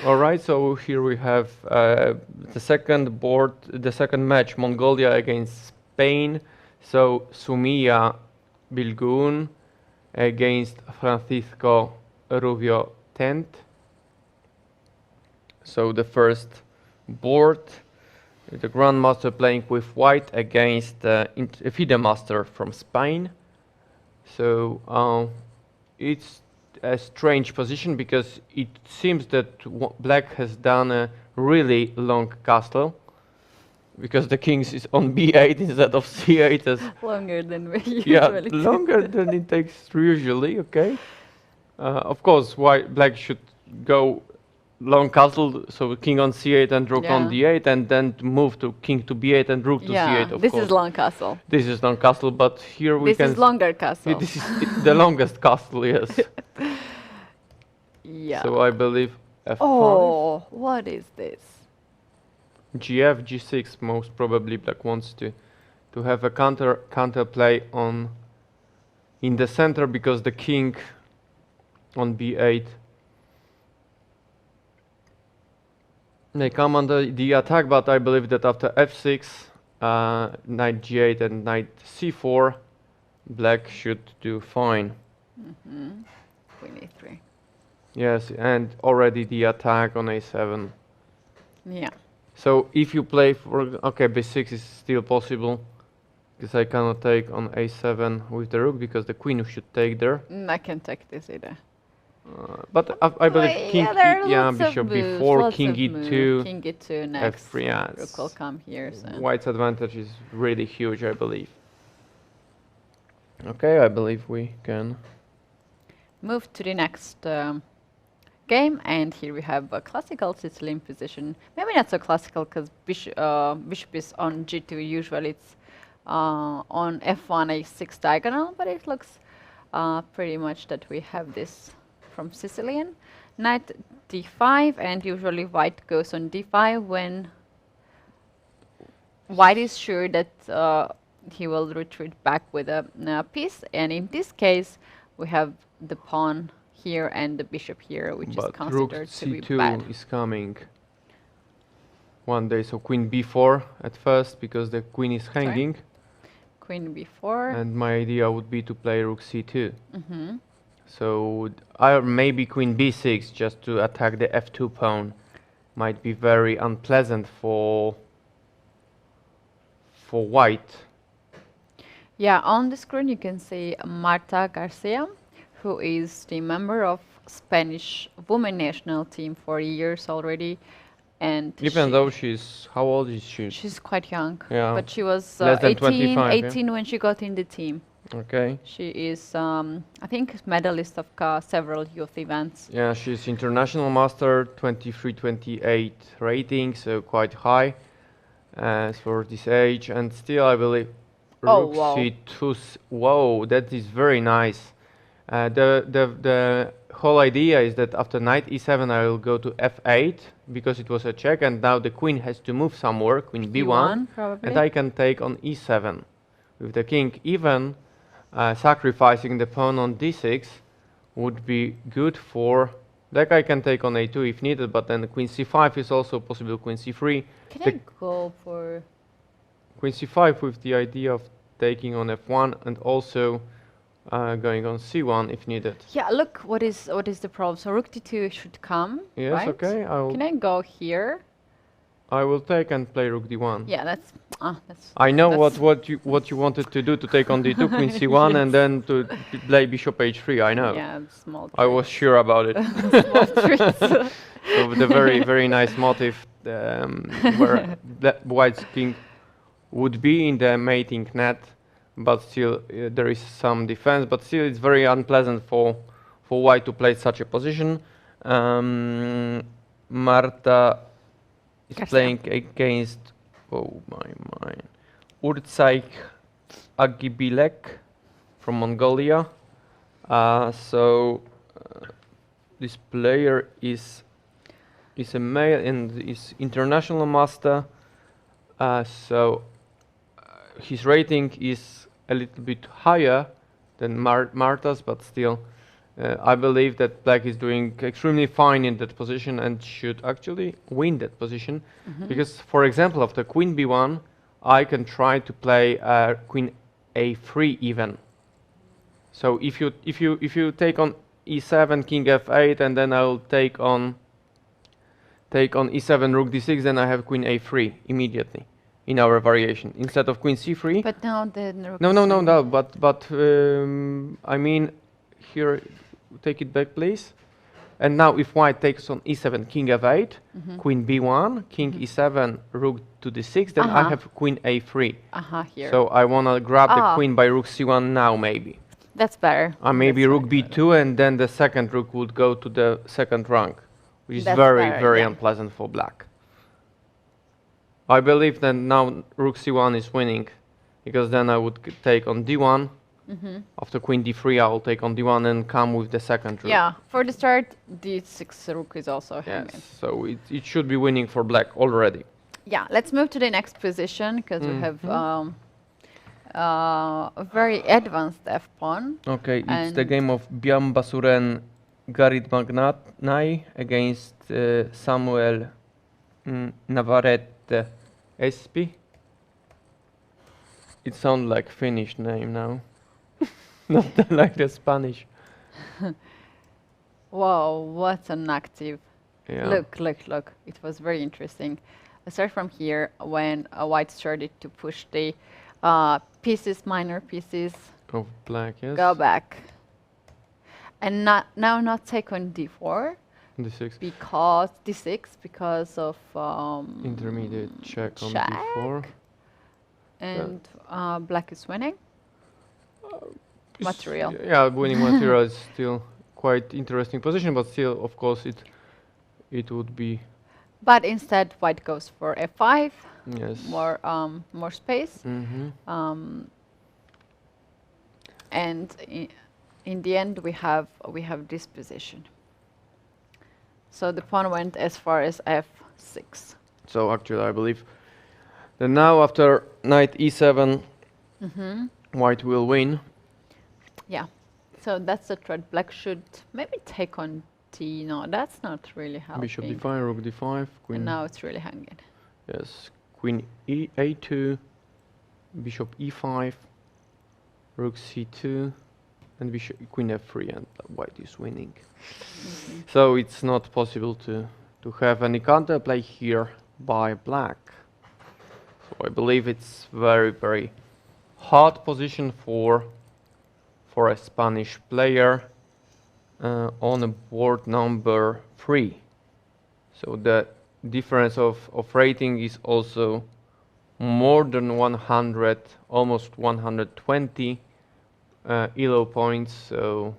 All right, so here we have the second board, the second match, Mongolia against Spain. So Sumia Bilgun against Francisco Rubio Tent. So the first board, the Grandmaster playing with white against the FIDE Master from Spain. So it's a strange position because it seems that black has done a really long castle because the king is on b8 instead of c8 as Longer than we yeah, usually do. longer than it takes usually. Okay, of course, black should go long castle, so king on c8 and rook on d8, and then to move to king to b8 and rook to c8. Of this course, is long castle. this is long castle, but here we This can. is longer castle. This is the longest castle, yes. Yeah. So I believe f5, Oh, what is this? gf, g6. Most probably black wants to have a counter play on in the center because the king on b8. They come on the attack, but I believe that after f6, knight g8 and knight c4, black should do fine. Queen e3. Yes, and already the attack on a7. Yeah. So if you play for okay, b6 is still possible because I cannot take on a7 with the rook because the queen should take there. I can take this either. But I believe king there are yeah, lots of bishop moves, b4, lots king of moves. e2, King e2 next. f3. Yeah, Rook will come here. So. White's advantage is really huge, I believe. Okay, I believe we can Move to the next game, and here we have a classical Sicilian position. Maybe not so classical because bishop is on g2. Usually it's on f1 a6 diagonal, but it looks pretty much that we have this from Sicilian. Knight d5, and usually white goes on d5 when white is sure that he will retreat back with a piece, and in this case we have the pawn here and the bishop here, which is but rook considered to be bad. c2 is coming one day, so queen b4 at first because the queen is hanging. Queen b4. And my idea would be to play rook c2. So maybe queen b6 just to attack the f2 pawn might be very unpleasant for white. Yeah, on the screen you can see Marta Garcia, who is the member of Spanish women national team for years already, and Even though she's, how old is she? she's quite young, Yeah. but she was Less than 18, 25, yeah. 18 when she got in the team. Okay. She is, I think, medalist of several youth events. Yeah, she's international master, 23-28 rating, so quite high for this age. And still, I believe Oh, rook wow. c2. Whoa, that is very nice. The whole idea is that after knight e7, I will go to f8 because it was a check, and now the queen has to move somewhere, queen b1, probably. and I can take on e7 with the king. Even sacrificing the pawn on d6 would be good for black. I can take on a2 if needed, but then queen c5 is also possible, queen c3. Can The I go for... queen c5 with the idea of taking on f1 and also going on c1 if needed. Yeah, look, what is the problem? So rook d2 should come, Yes, right? okay, Can I go here? I will take and play rook d1. Yeah, that's... I know that's what you wanted to do, to take on d2, queen c1, and then to play bishop h3. I know. Yeah, small I was sure about it. small tricks. So the very nice motif where white's king would be in the mating net, but still there is some defense. But still, it's very unpleasant for white to play such a position. Marta is Garcia. playing against Urtsaik Agibilek from Mongolia. This player is a male and is international master. His rating is a little bit higher than Marta's, but still, I believe that black is doing extremely fine in that position and should actually win that position. Because, for example, after queen b1, I can try to play queen a3 even. So if you take on e7, king f8, and then I'll take on e7, rook d6, then I have queen a3 immediately in our variation instead of queen c3. But now the rook No. But I mean, here, take it back, please. And now, if white takes on e7, king f8, queen b1, king e7, rook to d6, then I have queen a3. Here. So I wanna grab the queen by rook c1 now, maybe. That's better. Maybe That's rook very b2, and then the second rook would go to the second rank, which is That's very, better, very yeah. unpleasant for black. I believe that now rook c1 is winning, because then I would take on d1. After queen d3, I will take on d1 and come with the second rook. Yeah, for the start, d6 rook is also hanging. Yes, so it should be winning for black already. Yeah, let's move to the next position because we have a very advanced f-pawn. Okay, it's the And- game of Biambasuren Garit Magnai against Samuel Navarrete Espi. It sounds like Finnish name now. Not like the Spanish. Wow, what an active. Yeah. Look. It was very interesting. I start from here when white started to push the pieces, minor pieces, Of black, yes. go back. And now not take on d4 D6. because d6 because of Intermediate check on check. d4. and black is winning. Material. Yeah, winning material is still quite interesting position, but still, of course, it would be, But instead, white goes for f5, yes. more space, and in the end we have this position. So the pawn went as far as f6. So actually, I believe that now after knight e7, white will win. Yeah. So that's the threat. Black should maybe take on d. No, that's not really helping. Bishop d5, rook d5, queen. And now it's really hanging. Yes, queen a2, bishop e5, rook c2, and bishop queen f3, and white is winning. So it's not possible to have any counterplay here by black. So I believe it's very, very hard position for a Spanish player on a board number 3. So the difference of rating is also more than 100, almost 120 ELO points. So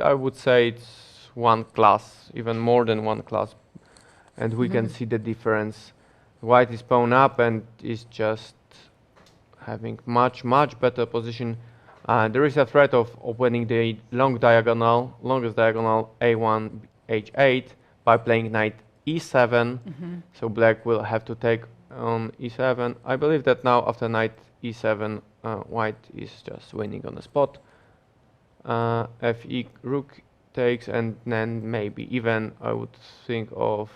I would say it's one class, even more than one class. And we can see the difference. White is pawn up and is just having much better position. There is a threat of opening the longest diagonal a1, h8 by playing knight e7. So black will have to take on e7. I believe that now after knight e7, white is just winning on the spot. Fe rook takes, and then maybe even I would think of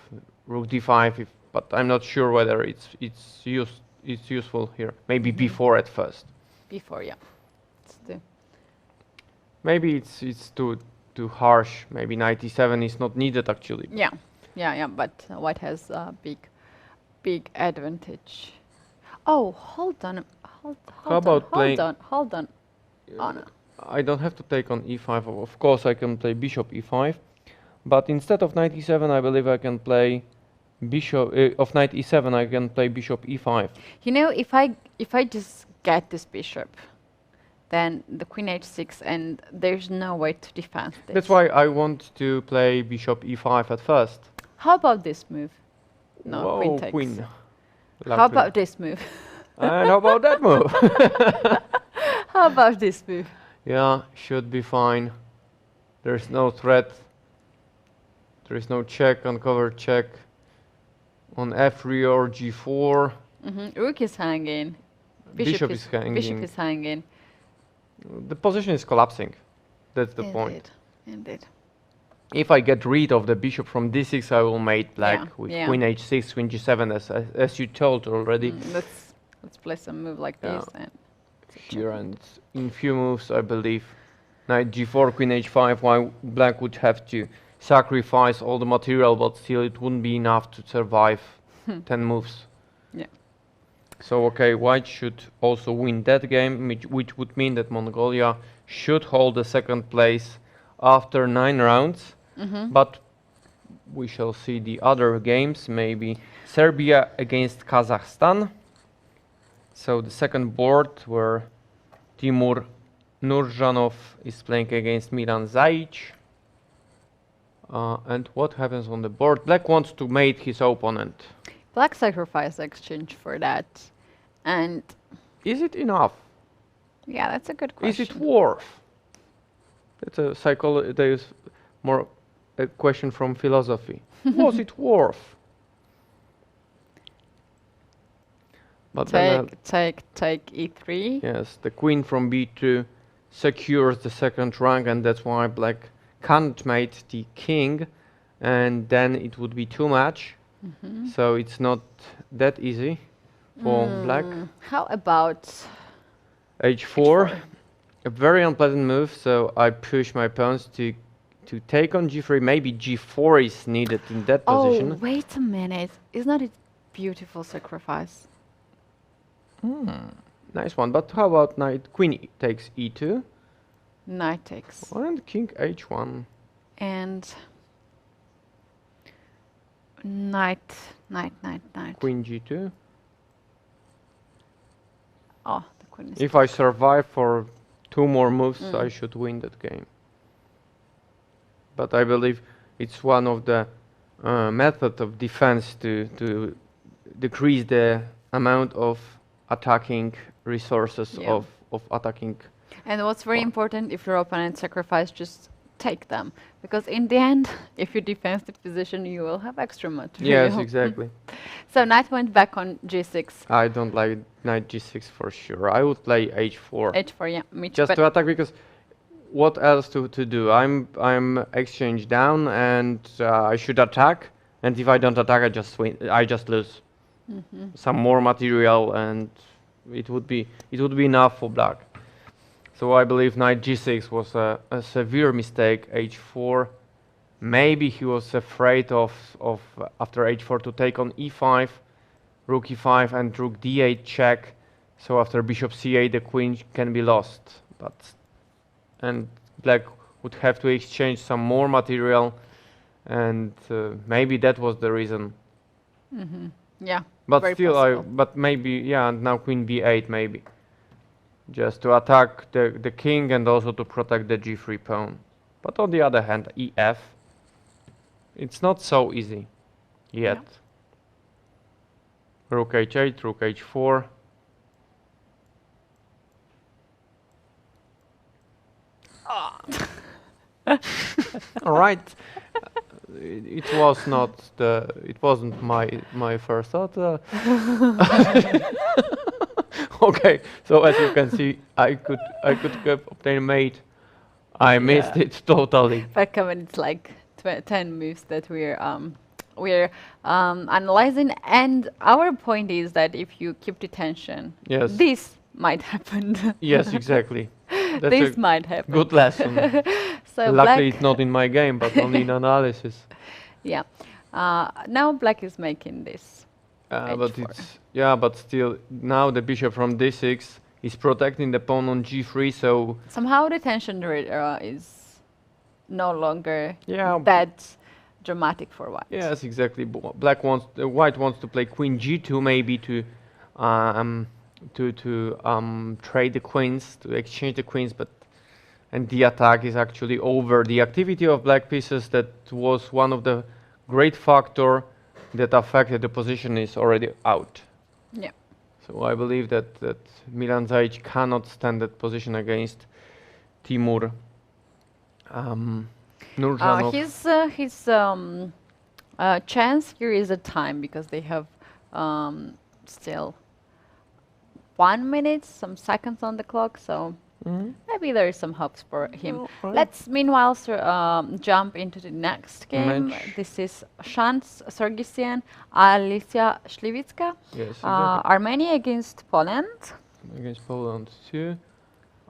rook d5, but I'm not sure whether it's useful here. Maybe b4 at first. Before, yeah. Maybe it's too harsh. Maybe knight e7 is not needed actually. Yeah. But white has a big advantage. Oh, hold on. Hold on. Oh, no. I don't have to take on e5. Of course, I can play bishop e5, but instead of knight e7, I believe I can play bishop of knight e7. I can play bishop e5. You know, if I just get this bishop, then the queen h6, and there's no way to defend this. That's why I want to play bishop e5 at first. How about this move? No, Whoa, queen takes. queen. How Lovely. about this move? And how about that move? How about this move? Yeah, should be fine. There's no threat. There is no check on cover check on f3 or g4. Rook is hanging. Bishop is hanging. Bishop is hanging. The position is collapsing. That's the point. Indeed. If I get rid of the bishop from d6, I will mate black with queen h6, queen g7, as you told already. Let's play some move like this. And here, and in few moves, I believe, knight g4, queen h5, while black would have to sacrifice all the material, but still it wouldn't be enough to survive 10 moves. Yeah. So, okay, white should also win that game, which would mean that Mongolia should hold the second place after 9 rounds. But we shall see the other games, maybe Serbia against Kazakhstan. So the second board where Timur Nurjanov is playing against Milan Zajic. And what happens on the board? Black wants to mate his opponent. Black sacrifice exchange for that. And is it enough? Yeah, that's a good question. Is it worth? That's a psychology. There is more a question from philosophy. Was it worth? But take e3. Yes, the queen from b2 secures the second rank, and that's why black can't mate the king, and then it would be too much. So it's not that easy for black. How about h4? A very unpleasant move, so I push my pawns to take on g3. Maybe g4 is needed in that position. Oh, wait a minute. Isn't it beautiful sacrifice? Nice one, but how about knight, queen takes e2? Knight takes. And king h1. And knight. Queen g2. Oh, the queen is... If I survive for 2 more moves, I should win that game. But I believe it's one of the methods of defense to decrease the amount of attacking resources of attacking. And what's very important, if your opponent sacrifice, just take them, because in the end, if you defend the position, you will have extra material. Yes, exactly. So knight went back on g6. I don't like knight g6 for sure. I would play h4. h4, yeah, me too. Just to attack, because what else to do? I'm exchange down, and I should attack. And if I don't attack, I just win. I just lose some more material, and it would be enough for black. So I believe knight g6 was a severe mistake. h4, maybe he was afraid of after h4 to take on e5, rook e5, and rook d8 check. So after bishop c8, the queen can be lost. And black would have to exchange some more material, and maybe that was the reason. Yeah. But very still, possible. but maybe, yeah, and now queen b8 maybe, just to attack the king and also to protect the g3 pawn. But on the other hand, ef, it's not so easy yet. Yeah. Rook h8, rook h4. All right. It wasn't my first thought. Okay, so as you can see, I could obtain a mate. I missed it totally. But come on, it's like 10 moves that we're analyzing, and our point is that if you keep the tension, this might happen. Yes, exactly. That's this might happen. Good lesson. So luckily, it's not in my game, but only in analysis. Yeah. Now black is making this. But still, now the bishop from d6 is protecting the pawn on g3, so somehow the tension is no longer that dramatic for white. Yes, exactly. White wants to play queen g2, maybe to trade the queens, to exchange the queens, and the attack is actually over. The activity of black pieces that was one of the great factor that affected the position is already out. Yeah. So I believe that Milan Zajic cannot stand that position against Timur Nurjanov. His chance here is a time, because they have still 1 minute, some seconds on the clock. So maybe there is some hopes for him. Oh, right. Let's meanwhile jump into the next game. Match. This is Shans Sargsyan, Alicia Śliwicka. Yes, exactly. Armenia against Poland. Against Poland too.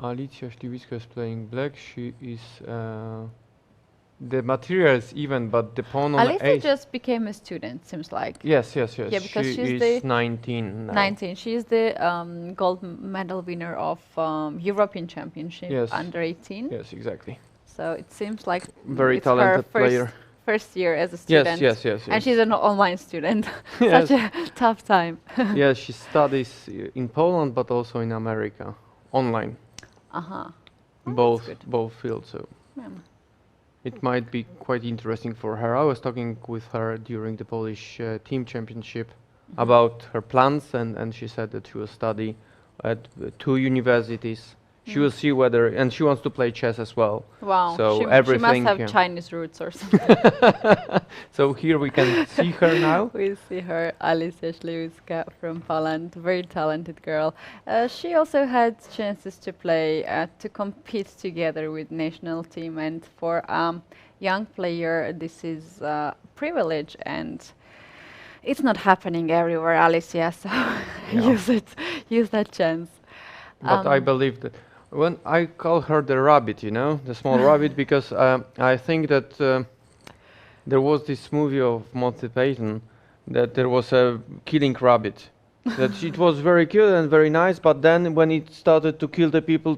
Alicia Śliwicka is playing black. She is the material is even, but the pawn on Alicia ace. just became a student, seems like. Yes. Yeah, because she she's is the 19 now. 19. She is the gold medal winner of European Championship Yes. under 18. Yes, exactly. So it seems like Very it's talented her first, player. first year as a Yes, student. yes. And she's an online student. Yes. Such a tough time. Yes, she studies in Poland, but also in America, online. Uh-huh. Both fields. So Yeah. it might be quite interesting for her. I was talking with her during the Polish team championship about her plans, and she said that she will study at 2 universities. She will see whether, and she wants to play chess as well. Wow. So she everything. must have yeah. Chinese roots or something. So here we can see her now. We see her, Alicia Śliwicka from Poland, very talented girl. She also had chances to play, to compete together with national team, and for young player, this is a privilege, and it's not happening everywhere, Alicia. So use that chance. But I believe that when I call her the rabbit, the small rabbit, because I think that there was this movie of Monty Python that there was a killing rabbit. That it was very cute and very nice, but then when it started to kill the people,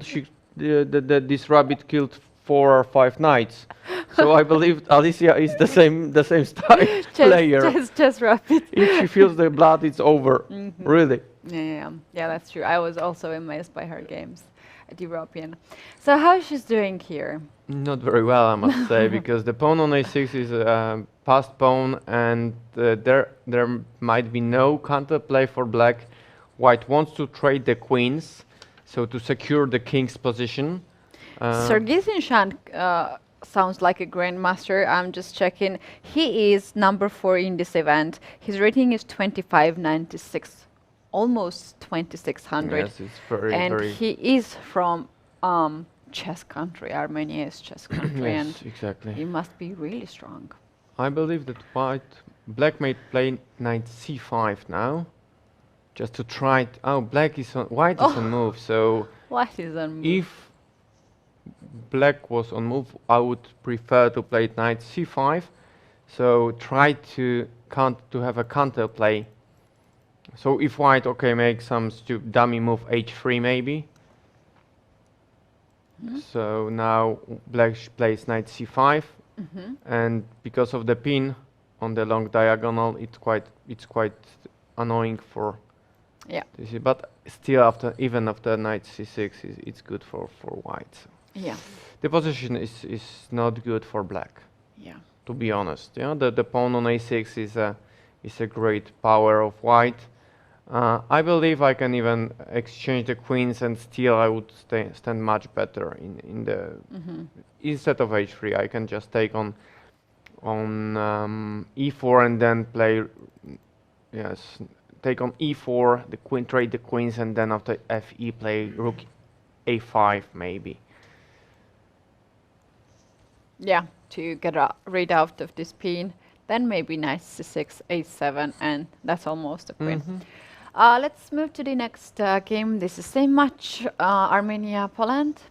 this rabbit killed 4 or 5 knights. So I believe Alicia is the same style player. Just rabbit. If she feels the blood, it's over. Really. Yeah, that's true. I was also amazed by her games at European. So how she's doing here? Not very well, I must say, because the pawn on a6 is a passed pawn, and there might be no counterplay for black. White wants to trade the queens, so to secure the king's position. Sargsyan sounds like a grandmaster. I'm just checking. He is number 4 in this event. His rating is 2596, almost 2600. Yes, it's very, and very. he is from chess country. Armenia is chess country, Yes, and exactly. he must be really strong. I believe that black may play knight c5 now, just to try. Black is on. White is on move. So What is on move? if black was on move, I would prefer to play knight c5. So try to have a counterplay. So if white, make some dummy move h3 maybe. So now black plays knight c5, and because of the pin on the long diagonal, it's quite annoying for. Yeah. But still, even after knight c6, it's good for white. So Yeah. the position is not good for black. Yeah. To be honest, the pawn on a6 is a great power of white. I believe I can even exchange the queens, and still I would stand much better in the instead of h3. I can just take on e4 and then play take on e4, the queen, trade the queens, and then after fe play rook a5 maybe. Yeah, to get rid out of this pin. Then maybe knight c6, a7, and that's almost a queen. Let's move to the next game. This is the same match, Armenia, Poland.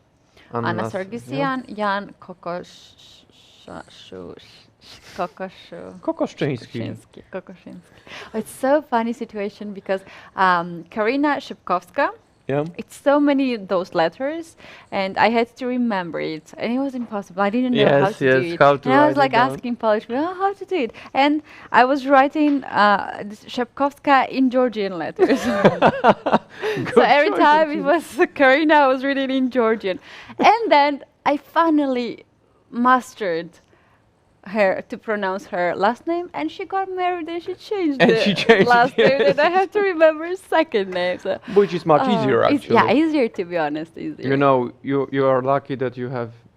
Anna Sargsyan, Jan Kokoszczyński. It's so funny situation because Karina Szybkowska. Yeah. It's so many those letters, and I had to remember it, and it was impossible. I didn't know how to do it. And I was like asking Polish people, how to do it, and I was writing Szybkowska in Georgian letters. So every time it was Karina, I was reading in Georgian, and then I finally mastered her to pronounce her last name, and she got married and she changed the last name, and I have to remember her second name. So, which is much easier actually. Yeah, easier to be honest, easier. You are lucky that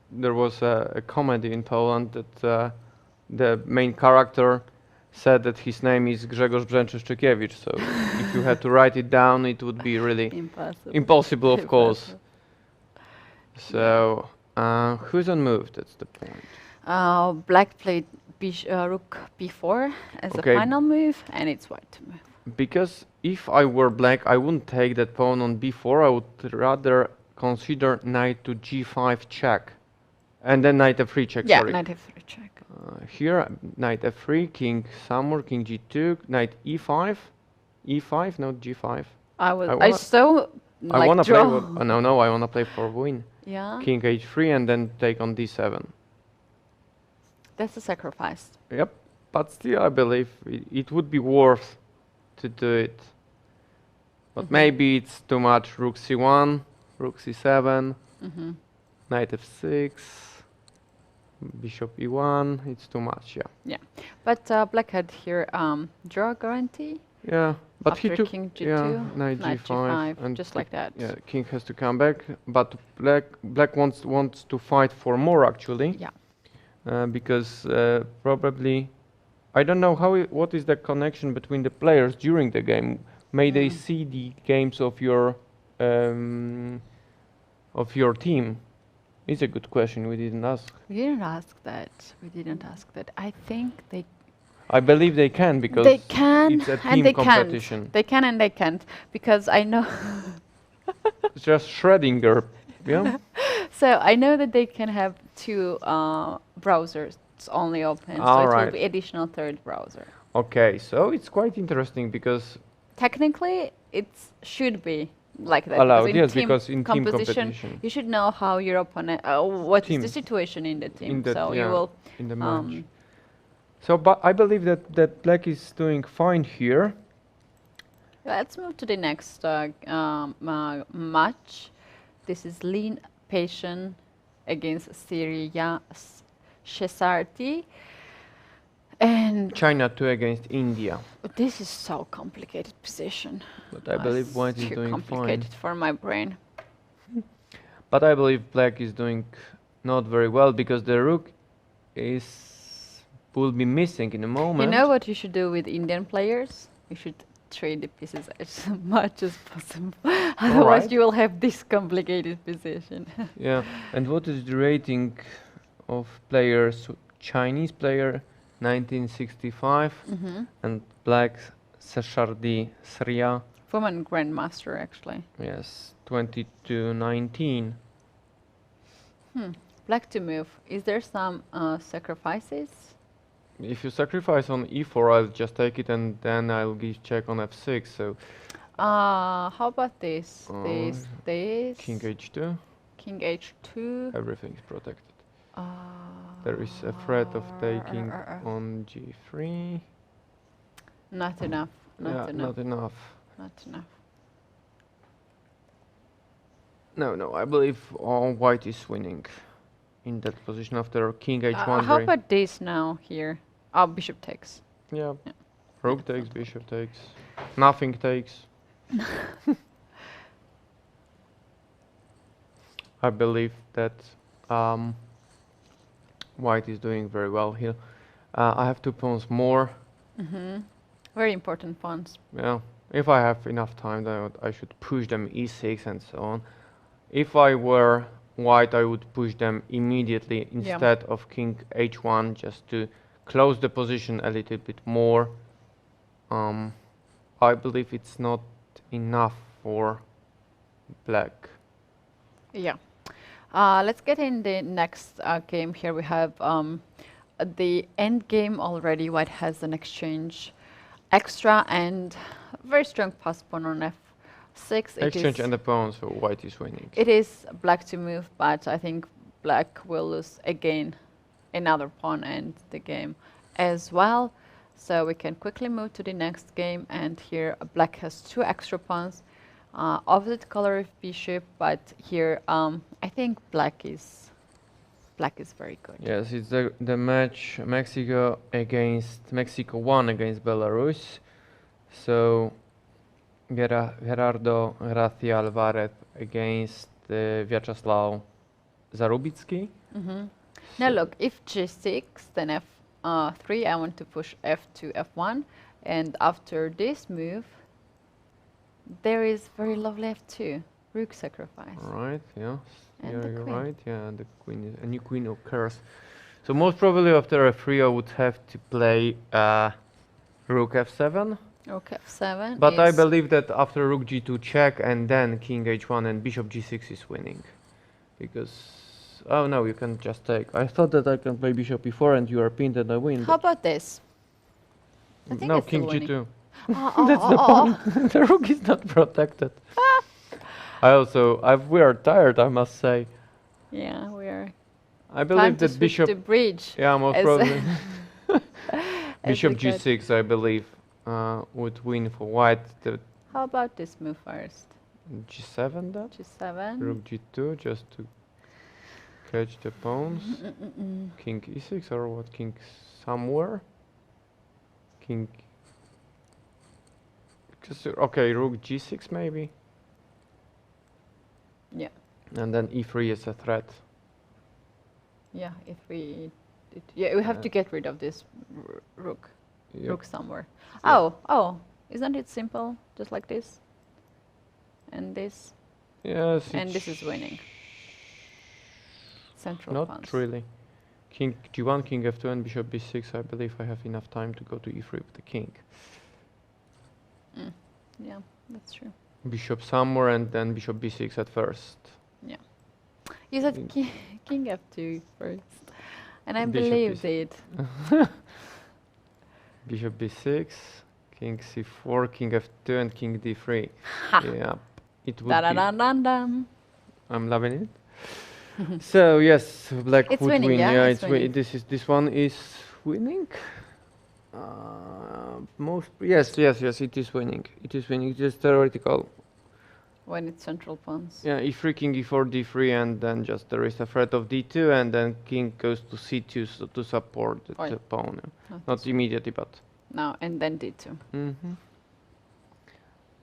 there was a comedy in Poland that the main character said that his name is Grzegorz Brzęczyszczykiewicz, so if you had to write it down, it would be really impossible, of course. So, who's on move? That's the point. Black played rook b4 as Okay. a final move, and it's white to move. Because if I were black, I wouldn't take that pawn on b4. I would rather consider knight to g5 check, and then knight f3 check. Yeah, sorry. knight f3 check. Here, knight f3, king somewhere, king g2, knight e5, e5, not g5. I saw I like wanna draw. play. No, I wanna play for win. Yeah, King h3 and then take on d7. that's a sacrifice. Yep, but still, I believe it would be worth to do it. But maybe it's too much. Rook c1, rook c7, knight f6, bishop e1. It's too much, yeah. Yeah, but black had here draw guarantee. Yeah, but After he took king g2, yeah, knight g5, g5, just like that. Yeah, king has to come back, but black wants to fight for more actually. Yeah. Because probably I don't know what is the connection between the players during the game. May they see the games of your team? It's a good question. We didn't ask. We didn't ask that. I think I believe they can because they can it's a and team they competition. can't. They can and they can't because I know. It's just Schrödinger, yeah. So I know that they can have two browsers only open, so it will be additional third browser. Okay, so it's quite interesting because Technically, it should be like that. allowed, because yes, because in team composition, competition. you should know how your opponent, what is Team. the situation in the team. In that, So yeah, you will. in the match. So, but I believe that black is doing fine here. Let's move to the next match. This is Lean Patient against Syria Shesarti. And China 2 against India. this is so complicated position. But I believe white is too doing fine. complicated for my brain. But I believe black is doing not very well because the rook will be missing in a moment. You know what you should do with Indian players? You should trade the pieces as much as possible. Otherwise, right. you will have this complicated position. Yeah. And what is the rating of players? Chinese player 1965 and black Seshardi Sriya. Woman grandmaster, actually. Yes, 22-19. Black to move. Is there some sacrifices? If you sacrifice on e4, I'll just take it and then I'll give check on f6. So How about this? This. king h2. King h2. Everything is protected. There is a threat of taking on g3. Not enough. Not enough. Not enough. Not enough. No, I believe white is winning in that position after king h1. How about this now here? Oh, bishop takes. Yeah. Rook takes, bishop takes. Nothing takes. I believe that white is doing very well here. I have 2 pawns more. Very important pawns. Yeah. If I have enough time, then I should push them e6 and so on. If I were white, I would push them immediately instead of king h1 just to close the position a little bit more. I believe it's not enough for black. Yeah. Let's get in the next game. Here we have the end game already. White has an exchange extra and very strong pass pawn on f6. Exchange and the pawn, so white is winning. It is black to move, but I think black will lose again another pawn and the game as well. So we can quickly move to the next game, and here black has 2 extra pawns. Opposite color of bishop, but here I think black is very good. Yes, it's the match Mexico 1 against Belarus. So Gerardo Gracia Alvarez against Vyacheslav Zarubitsky. Now look, if g6, then f3, I want to push f2, f1, and after this move, there is very lovely f2. rook sacrifice. Right, yeah. And Yeah, the you're queen. right. Yeah, and the queen is a new queen occurs. So most probably after f3 I would have to play rook f7. Rook f7 But I is believe that after rook g2 check and then king h1 and bishop g6 is winning. Because oh no, you can just take. I thought that I can play bishop e4 and you are pinned and I win. How but about this? I think no, it's still king winning. g2. Oh, That's oh, the oh, point. The rook is not protected. We are tired, I must say. Yeah, we are. I Time believe to that switch bishop. to bridge. Yeah, most as- probably. as Bishop the cut. g6, I believe, would win for white. The How about this move first? g7 then? G7. Rook g2, just to catch the pawns. King e6 or what? King somewhere? King. Okay, rook g6 maybe? Yeah. And then e3 is a threat. Yeah, if we... yeah, we have to get rid of this rook. Yep. Rook somewhere. Yeah. Oh, isn't it simple? Just like this? And this? Yes, And it's this is winning. Central not pawns. really. King g1, king f2 and bishop b6. I believe I have enough time to go to e3 with the king. Yeah, that's true. Bishop somewhere and then bishop b6 at first. Yeah. You said Mm. king f2 first. And I Bishop believed it. Bishop b6, king c4, king f2 and king d3. Ha! Yeah, it would Da da be. da da da. I'm loving it. So yes, black It's would winning, win. yeah? Yeah, It's winning. this one is winning. Yes, it is winning. It is winning. It is theoretical. When it's central pawns. Yeah, e3, king e4, d3, and then just there is a threat of d2, and then king goes to c2 to support the Oi. pawn. Yeah. Not Not this immediately, but. No, and then d2.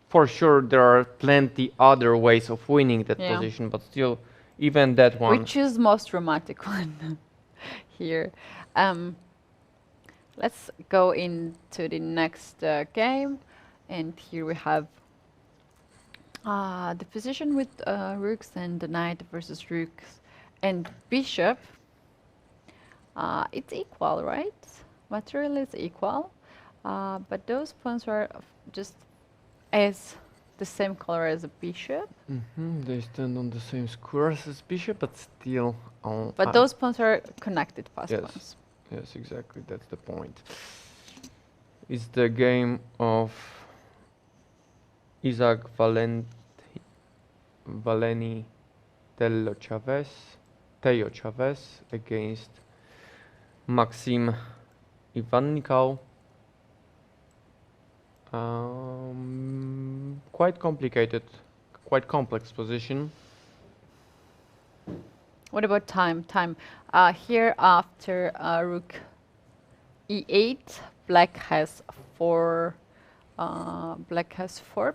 For sure, there are plenty other ways of winning that Yeah. position, but still, even that one. We choose most dramatic one here. Let's go into the next game, and here we have the position with rooks and the knight versus rooks and bishop. It's equal, right? Materially it's equal, but those pawns are just as the same color as a bishop. They stand on the same squares as bishop, but still. But those pawns are connected pass Yes. pawns. Yes, exactly. That's the point. It's the game of Isaac Valeni Teo Chavez against Maxim Ivannikov. Quite complicated, quite complex position. What about time? Here after rook e8, black has 4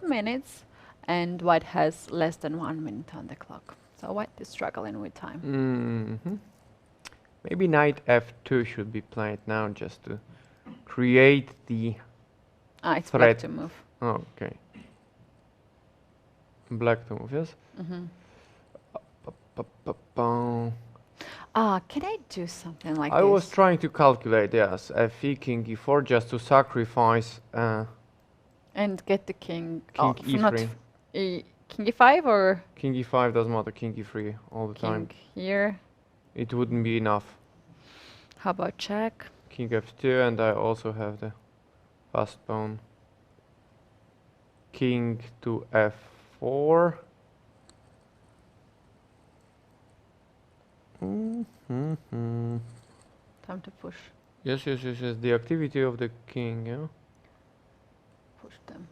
minutes, and white has less than 1 minute on the clock. So white is struggling with time. Maybe knight f2 should be played now just to create the It's threat. black to move. Okay. Black to move, yes? Can I do something like I this? was trying to calculate, yes, fe king e4 just to sacrifice And get the king. King not e3. King e5 or king e5 doesn't matter, king e3 all the time. king here. It wouldn't be enough. How about check? King f2 and I also have the fast pawn. King to f4. Time to push. Yes. The activity of the king, yeah. Push them.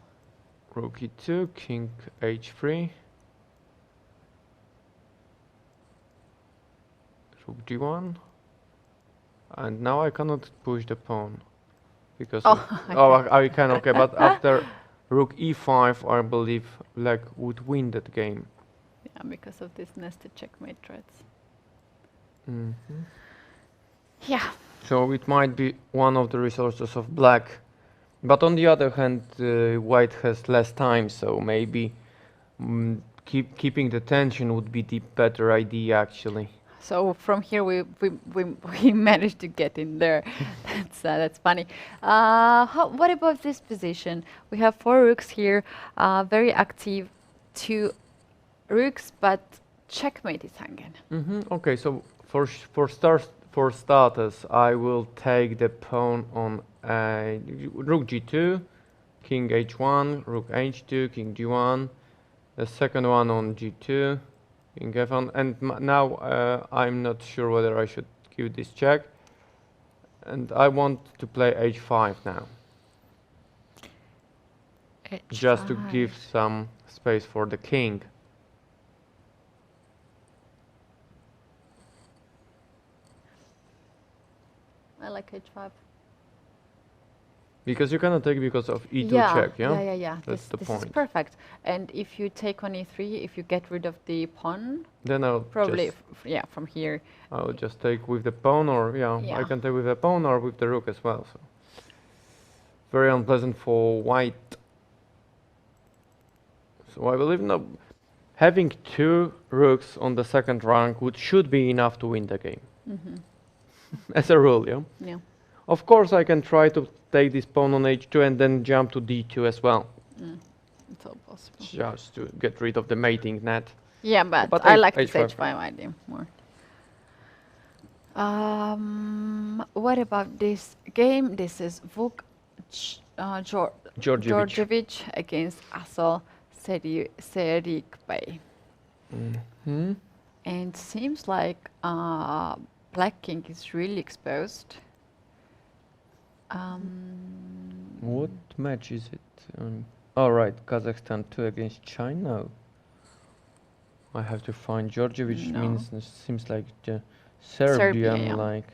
Rook e2, king h3. Rook g1. And now I cannot push the pawn. Because I can, okay, but after rook e5, I believe black would win that game. Yeah, because of this nested checkmate threats. Mm-hmm. Yeah. So it might be one of the resources of black. But on the other hand, white has less time, so maybe keeping the tension would be the better idea, actually. So from here we managed to get in there. That's funny. What about this position? We have 4 rooks here, very active. 2 rooks, but checkmate is hanging. Okay, so for starters, I will take the pawn on rook g2, king h1, rook h2, king g1. The second one on g2, king f1, and now I'm not sure whether I should give this check, and I want to play h5 now, just to give some space for the king. I like h5. Because you cannot take because of e2 check, yeah? Yeah. That's the this point. is perfect. And if you take on e3, if you get rid of the pawn, Then I'll probably, from here. I'll just take with the pawn, or I can take with the pawn or with the rook as well. So very unpleasant for white. So I believe having 2 rooks on the second rank should be enough to win the game. As a rule, yeah? Yeah. Of course, I can try to take this pawn on h2 and then jump to d2 as well. It's all possible. Just to get rid of the mating net. Yeah, but I like this h5 idea more. What about this game? This is WUC Djordjevic against Asal Serikbay. And seems like Black King is really exposed. What match is it? All right, Kazakhstan 2 against China. I have to find Djordjevic. Seems like Serbian, like.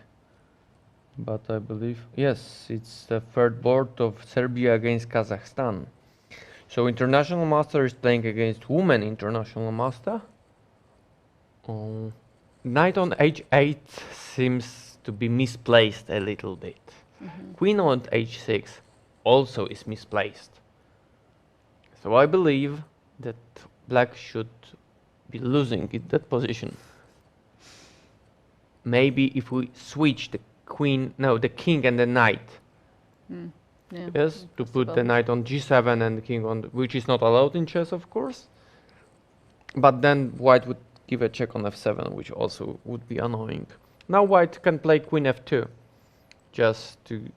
But I believe yes, it's the third board of Serbia against Kazakhstan. So international master is playing against woman international master. Knight on h8 seems to be misplaced a little bit. Queen on h6 also is misplaced. So I believe that black should be losing in that position. Maybe if we switch the king and the knight. Yes, to put the knight on g7 and the king on, which is not allowed in chess, of course. But then white would give a check on f7, which also would be annoying. Now white can play queen f2, just to.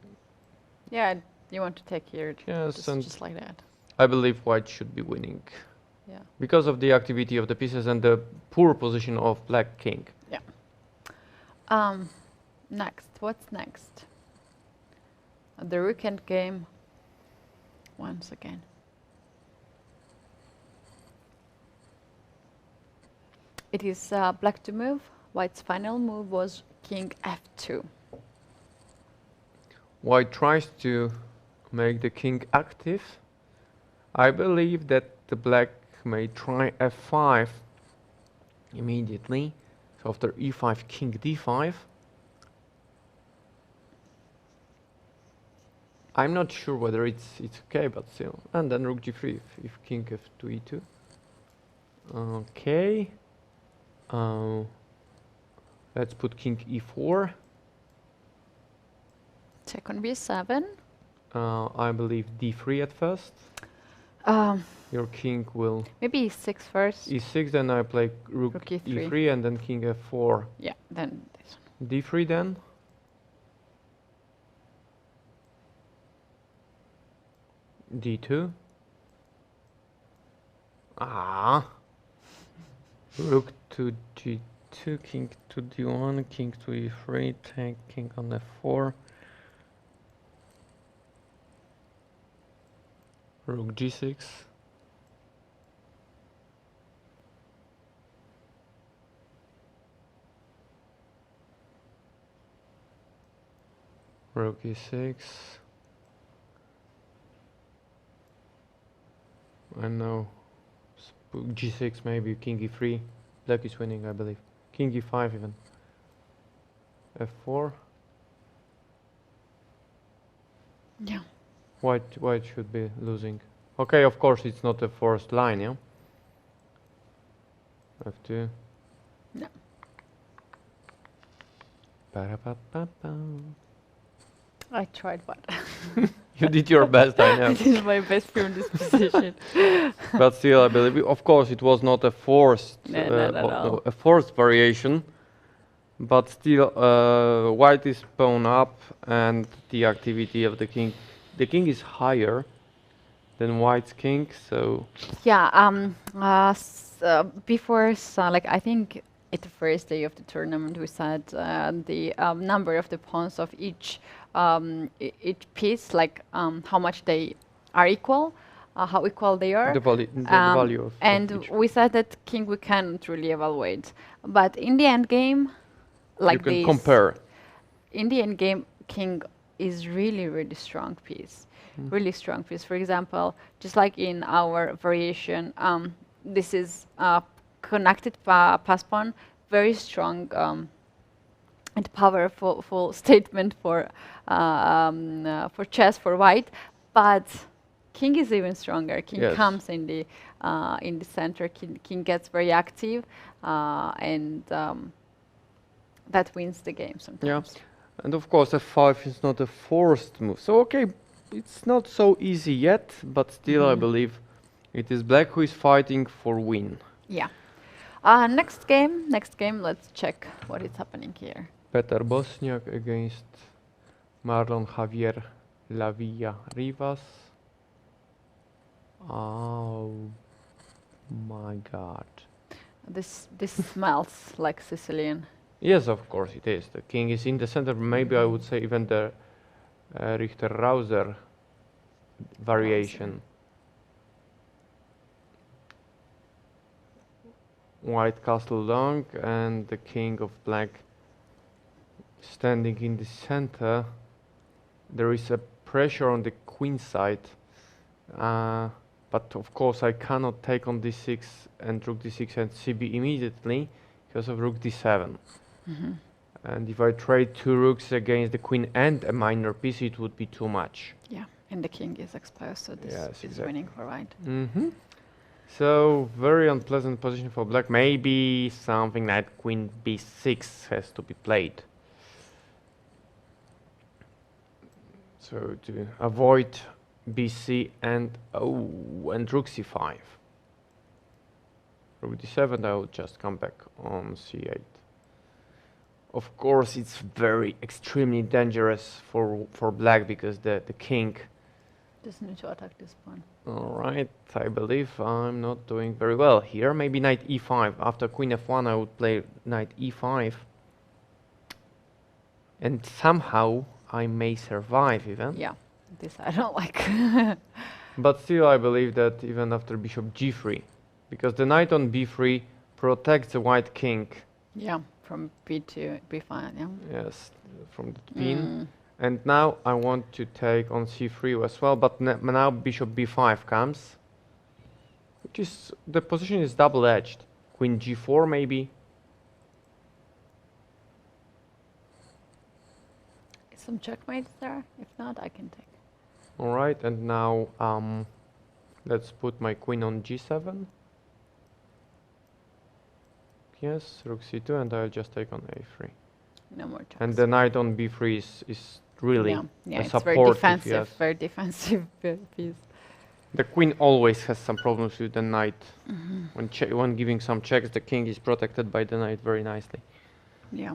Yeah, you want to take here. Yes, just like that. I believe white should be winning. Yeah. Because of the activity of the pieces and the poor position of black king. Yeah. Next, what's next? The rook endgame. Once again. It is black to move. White's final move was king f2. White tries to make the king active. I believe that the black may try f5 immediately. So after e5, king d5. I'm not sure whether it's okay, but still. And then rook g3 if king f2 e2. Okay. Let's put king e4. Check on b7. I believe d3 at first. Your king will... Maybe e6 first. e6, then I play rook e3 and then king f4. Yeah, then this one. d3 then. d2. Rook to g2, king to d1, king to e3, take king on f4. Rook g6. Rook e6. And now g6, maybe king e3. Black is winning, I believe. King e5 even. f4. Yeah. White should be losing. Okay, of course it's not a forced line, yeah? F2. No. Ba-da-ba-ba-bam. I tried, but You did your best, I I know. did my best from this position. But still, I believe, of course, it was not a forced, No, not at all. a forced variation. But still, white is pawn up, and the activity of the king. The king is higher than white's king, so Yeah, before, so like I think at the first day of the tournament, we said the number of the pawns of each each piece, like how much they are equal, how equal they are. the value of and each. we said that king we can't really evaluate, but in the end game, like You can this, compare. in the end game, king is really strong piece, really strong piece. For example, just like in our variation, this is connected pass pawn, very strong and powerful statement for chess for white, but king is even stronger. King Yes. comes in the center. King gets very active, and that wins the game sometimes. And of course, f5 is not a forced move. So okay, it's not so easy yet, but still, I believe it is black who is fighting for win. Yeah. Next game. Let's check what is happening here. Peter Bosniak against Marlon Javier Lavilla Rivas. Oh my God. This smells like Sicilian. Yes, of course it is. The king is in the center. Maybe I would say even the Richter-Rauser variation. White castle long and the king of black standing in the center. There is a pressure on the queen side, but of course I cannot take on d6 and rook d6 and cb immediately because of rook d7. And if I trade two rooks against the queen and a minor piece, it would be too much. Yeah, and the king is exposed, so this Yes, is exactly. winning for white. So very unpleasant position for black. Maybe something like queen b6 has to be played. So to avoid bc and and rook c5. Rook d7, I will just come back on c8. Of course, it's very extremely dangerous for black because the king. Just need to attack this pawn. All right, I believe I'm not doing very well here. Maybe knight e5. After queen f1, I would play knight e5. And somehow I may survive even. Yeah, this I don't like. But still, I believe that even after bishop g3, because the knight on b3 protects the white king. Yeah, from b to b5. Yeah. Yes, from the pin. And now I want to take on c3 as well, but now bishop b5 comes, which is, the position is double-edged. Queen g4 maybe. Some checkmates there. If not, I can take. All right, and now let's put my queen on g7. Yes, rook c2, and I'll just take on a3. No more checks. And the knight on b3 is really yeah, a it's very supportive, defensive. yes. Very defensive piece. The queen always has some problems with the knight. When giving some checks, the king is protected by the knight very nicely. Yeah.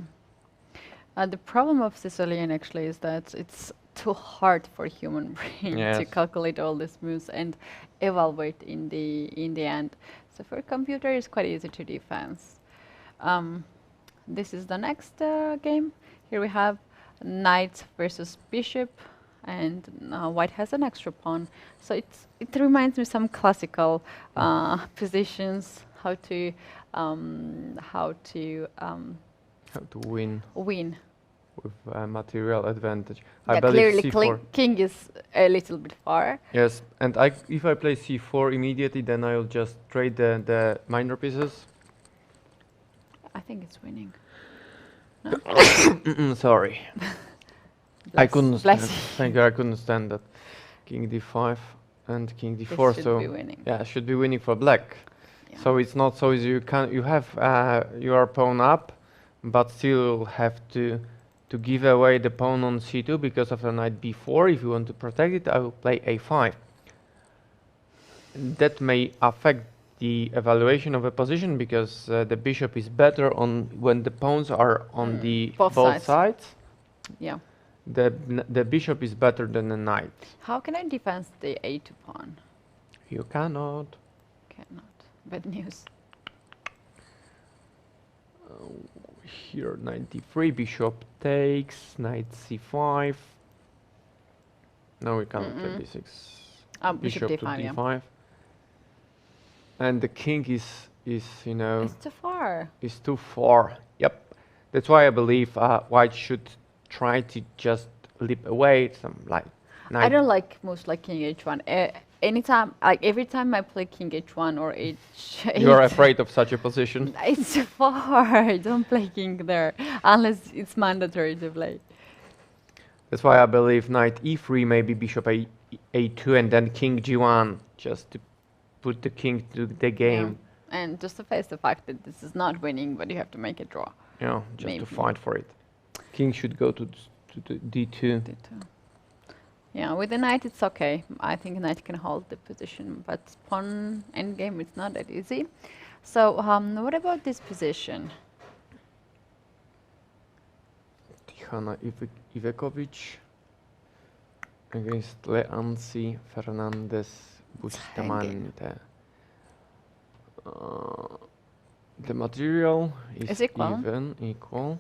The problem of Sicilian actually is that it's too hard for human brain to Yes. calculate all these moves and evaluate in the end. So for a computer, it's quite easy to defense. This is the next game. Here we have knight versus bishop, and white has an extra pawn. So it reminds me some classical positions, how to win win. with material advantage. Yeah, I believe clearly c4. king is a little bit far. Yes, and if I play c4 immediately, then I'll just trade the minor pieces. I think it's winning. Sorry, I couldn't stand. Bless you. Thank you. I couldn't stand that. King d5 and king d4. should So be winning. yeah, should be winning for black. Yeah. So it's not so easy. You have your pawn up, but still have to give away the pawn on c2 because of the knight b4. If you want to protect it, I will play a5. That may affect the evaluation of a position because the bishop is better on when the pawns are on the Both sides. Yeah. The bishop is better than the knight. How can I defend the a2 pawn? You cannot. Cannot. Bad news. Here knight d3, bishop takes, knight c5. No, we cannot play d6. Bishop to d5, yeah. d5. And the king is you know, It's too far. is too far. Yep. That's why I believe white should try to just leap away some like knight. I don't like moves like king h1. Anytime, like every time I play king h1 or h8, You're afraid of such a position. it's too far. Don't play king there unless it's mandatory to play. That's why I believe knight e3, maybe bishop a2, and then king g1, just to put the king to the game. Yeah. And just to face the fact that this is not winning, but you have to make a draw. You know, just Maybe. to fight for it. King should go to the d2. Yeah, with the knight it's okay. I think knight can hold the position, but pawn endgame it's not that easy. So what about this position? Tihana Ivekovic against Leanci Fernandez Bustamante. The material is equal.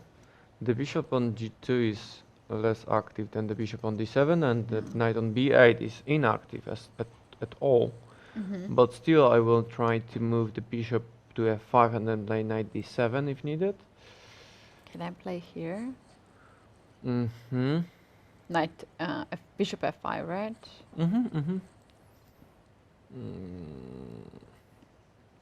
The bishop on g2 is less active than the bishop on d7, and the knight on b8 is inactive at all. But still, I will try to move the bishop to f5 and then play knight d7 if needed. Can I play here? Mm-hmm. Knight, bishop f5, right?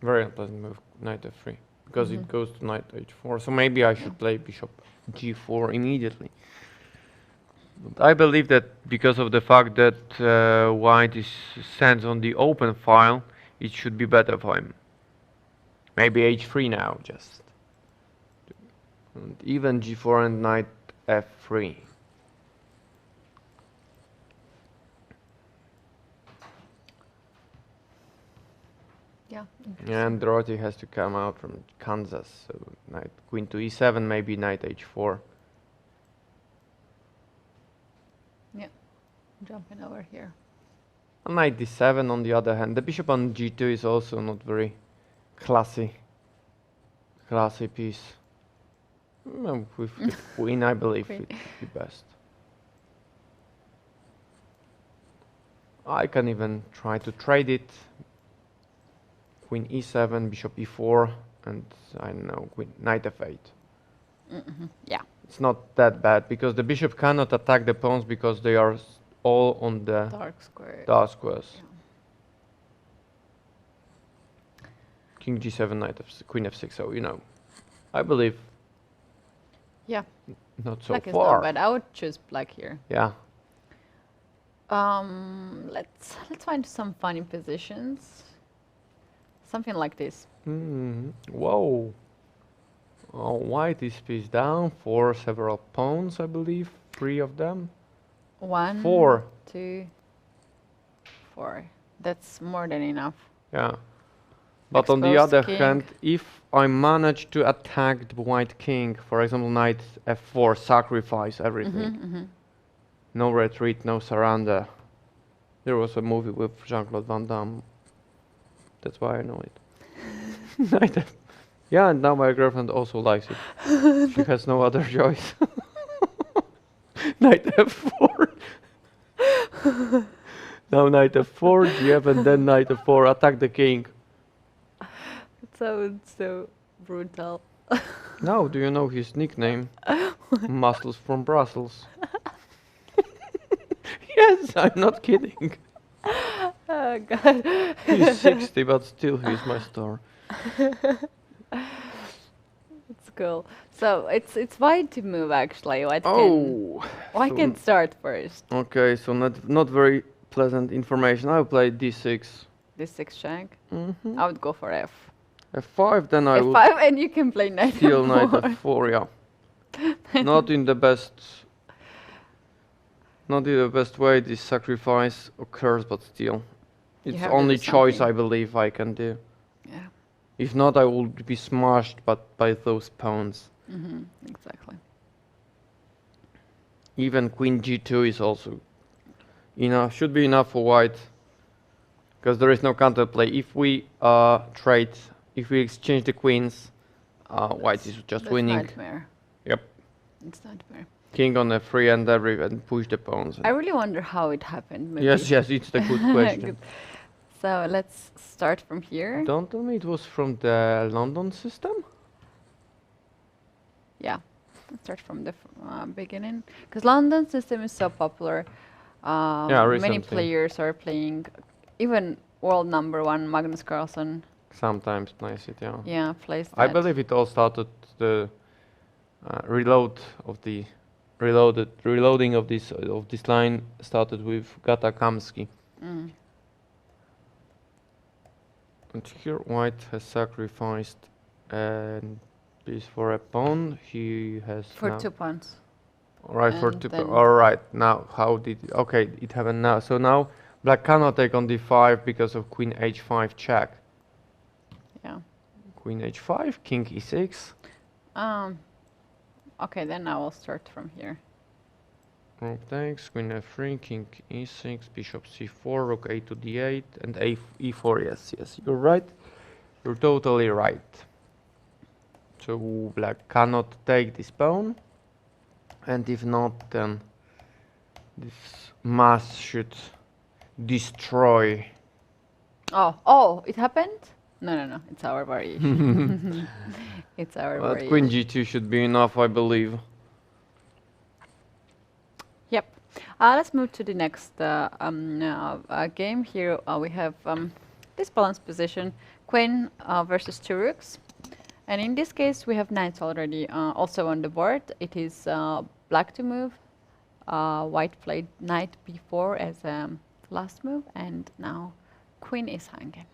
Very unpleasant move, knight f3, because it goes to knight h4. So maybe I should play bishop g4 immediately. But I believe that because of the fact that white stands on the open file, it should be better for him. Maybe h3 now, just. And even g4 and knight f3. Yeah. And Dorothy has to come out from Kansas, so knight queen to e7, maybe knight h4. Yeah. Jumping over here. Knight d7 on the other hand. The bishop on g2 is also not very classy piece. Well, with the queen, I believe it would be best. I can even try to trade it. Queen e7, bishop e4, and I don't know, knight f8. Yeah. It's not that bad because the bishop cannot attack the pawns because they are all on the Dark square. dark squares. Yeah. King g7, knight queen f6. So you know, I believe. Yeah. Not so Black is far. not bad. I would choose black here. Yeah. Let's find some funny positions. Something like this. Whoa. Oh, white is pieced down for several pawns, I believe. 3 of them. 1, 4. 2, 4. That's more than enough. Yeah. But on the Exposed other king. hand, if I manage to attack the white king, for example, knight f4, sacrifice everything. No retreat, no surrender. There was a movie with Jean-Claude Van Damme. That's why I know it. Knight f. Yeah, and now my girlfriend also likes it. She has no other choice. Knight f4. Now knight f4, g7, and then knight f4. Attack the king. It sounds so brutal. Now, do you know his nickname? Muscles from Brussels. Yes, I'm not kidding. Oh God. He's 60, but still he's my star. It's cool. So it's white to move actually. White so can start first. Okay, so not very pleasant information. I'll play d6. This 6 shank. I would go for F. f5, then I would f5, and you can play knight steal knight f4. f4, yeah. Not in the best way this sacrifice occurs, but still. It's have to only do choice something. I believe I can do. Yeah, If not, I would be smashed by those pawns. exactly. Even queen g2 is also enough, should be enough for white. Because there is no counterplay. If we trade, if we exchange the queens, white is just That's winning. nightmare. Yep. It's nightmare. King on f3 and push the pawns. I really wonder how it happened. Maybe. Yes, it's the good question. Good. So let's start from here. Don't tell me it was from the London system? Yeah, let's start from the beginning. Because London system is so popular. Many recently. players are playing, even world #1 Magnus Carlsen. Sometimes plays it, yeah. Yeah, plays that. I believe it all started the reloading of this line started with Gata Kamsky. And here white has sacrificed and piece for a pawn. He has For now 2 pawns. Alright, for And 2 then- Alright, now how did okay, it happened now. So now black cannot take on d5 because of queen h5 check. Yeah. Queen h5, king e6. Okay, then I will start from here. Rook takes, queen f3, king e6, bishop c4, rook a to d8, and e4. Yes, you're right. You're totally right. So black cannot take this pawn, and if not, then this mass should destroy. Oh, it happened? No, it's our variation. It's our But variation. queen g2 should be enough, I believe. Yep. Let's move to the next game. Here we have this balanced position, queen versus 2 rooks. And in this case, we have knights already also on the board. It is black to move. White played knight b4 as a last move, and now queen is hanging.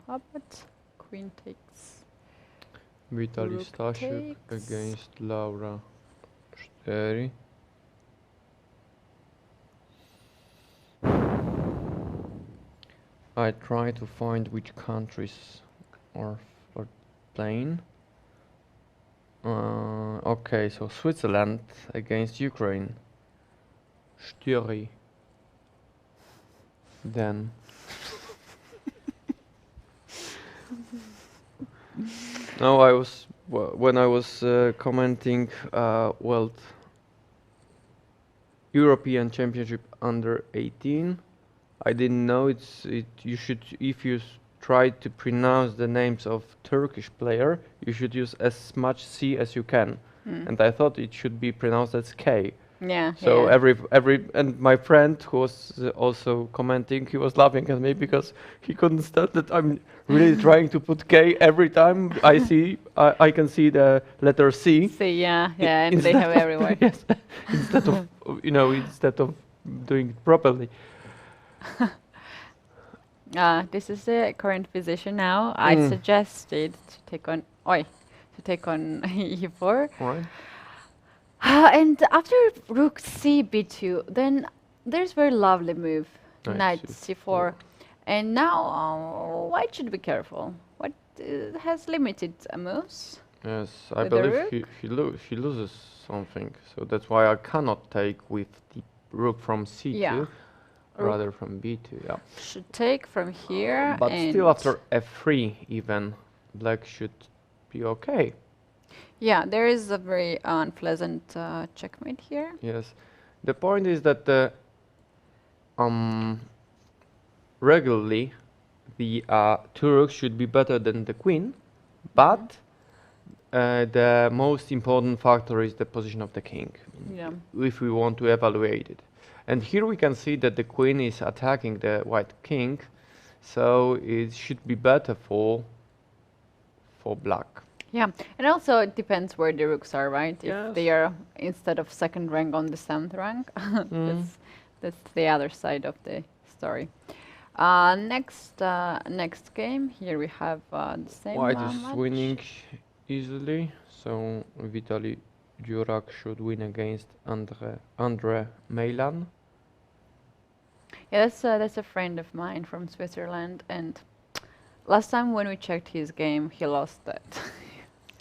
How about queen takes? Vitaly Rook Stasiuk takes. against Laura Steri. I try to find which countries are playing. Okay, so Switzerland against Ukraine. Steri. Then. No, I was when I was commenting World European Championship under 18. I didn't know you should, if you try to pronounce the names of Turkish player, you should use as much C as you can. And I thought it should be pronounced as K. Yeah. So yeah. and my friend who was also commenting, he was laughing at me because he couldn't stand that I'm really trying to put K every time I can see the letter C. See, yeah, and they have everywhere. Yes, instead of doing it properly. This is the current position now. I suggested to take on e4. All right. And after rook c b2, then there's very lovely move, knight c4. And now white should be careful. White has limited moves. Yes, I With the believe he loses something, so that's why I cannot take with the rook from c2, Yeah. rather from b2. Yeah. Should take from here. But and still, after f3, even black should be okay. yeah, there is a very unpleasant checkmate here. Yes, the point is that regularly the 2 rooks should be better than the queen, but the most important factor is the position of the king. Yeah. If we want to evaluate it. And here we can see that the queen is attacking the white king, so it should be better for black. Yeah, and also it depends where the rooks are, right? Yes. If they are instead of 2nd rank on the 7th rank, that's the other side of the story. Next game. Here we have the same White is match. winning easily, so Vitaly Jurak should win against Andre Meilan. Yeah, that's a friend of mine from Switzerland, and last time when we checked his game, he lost that.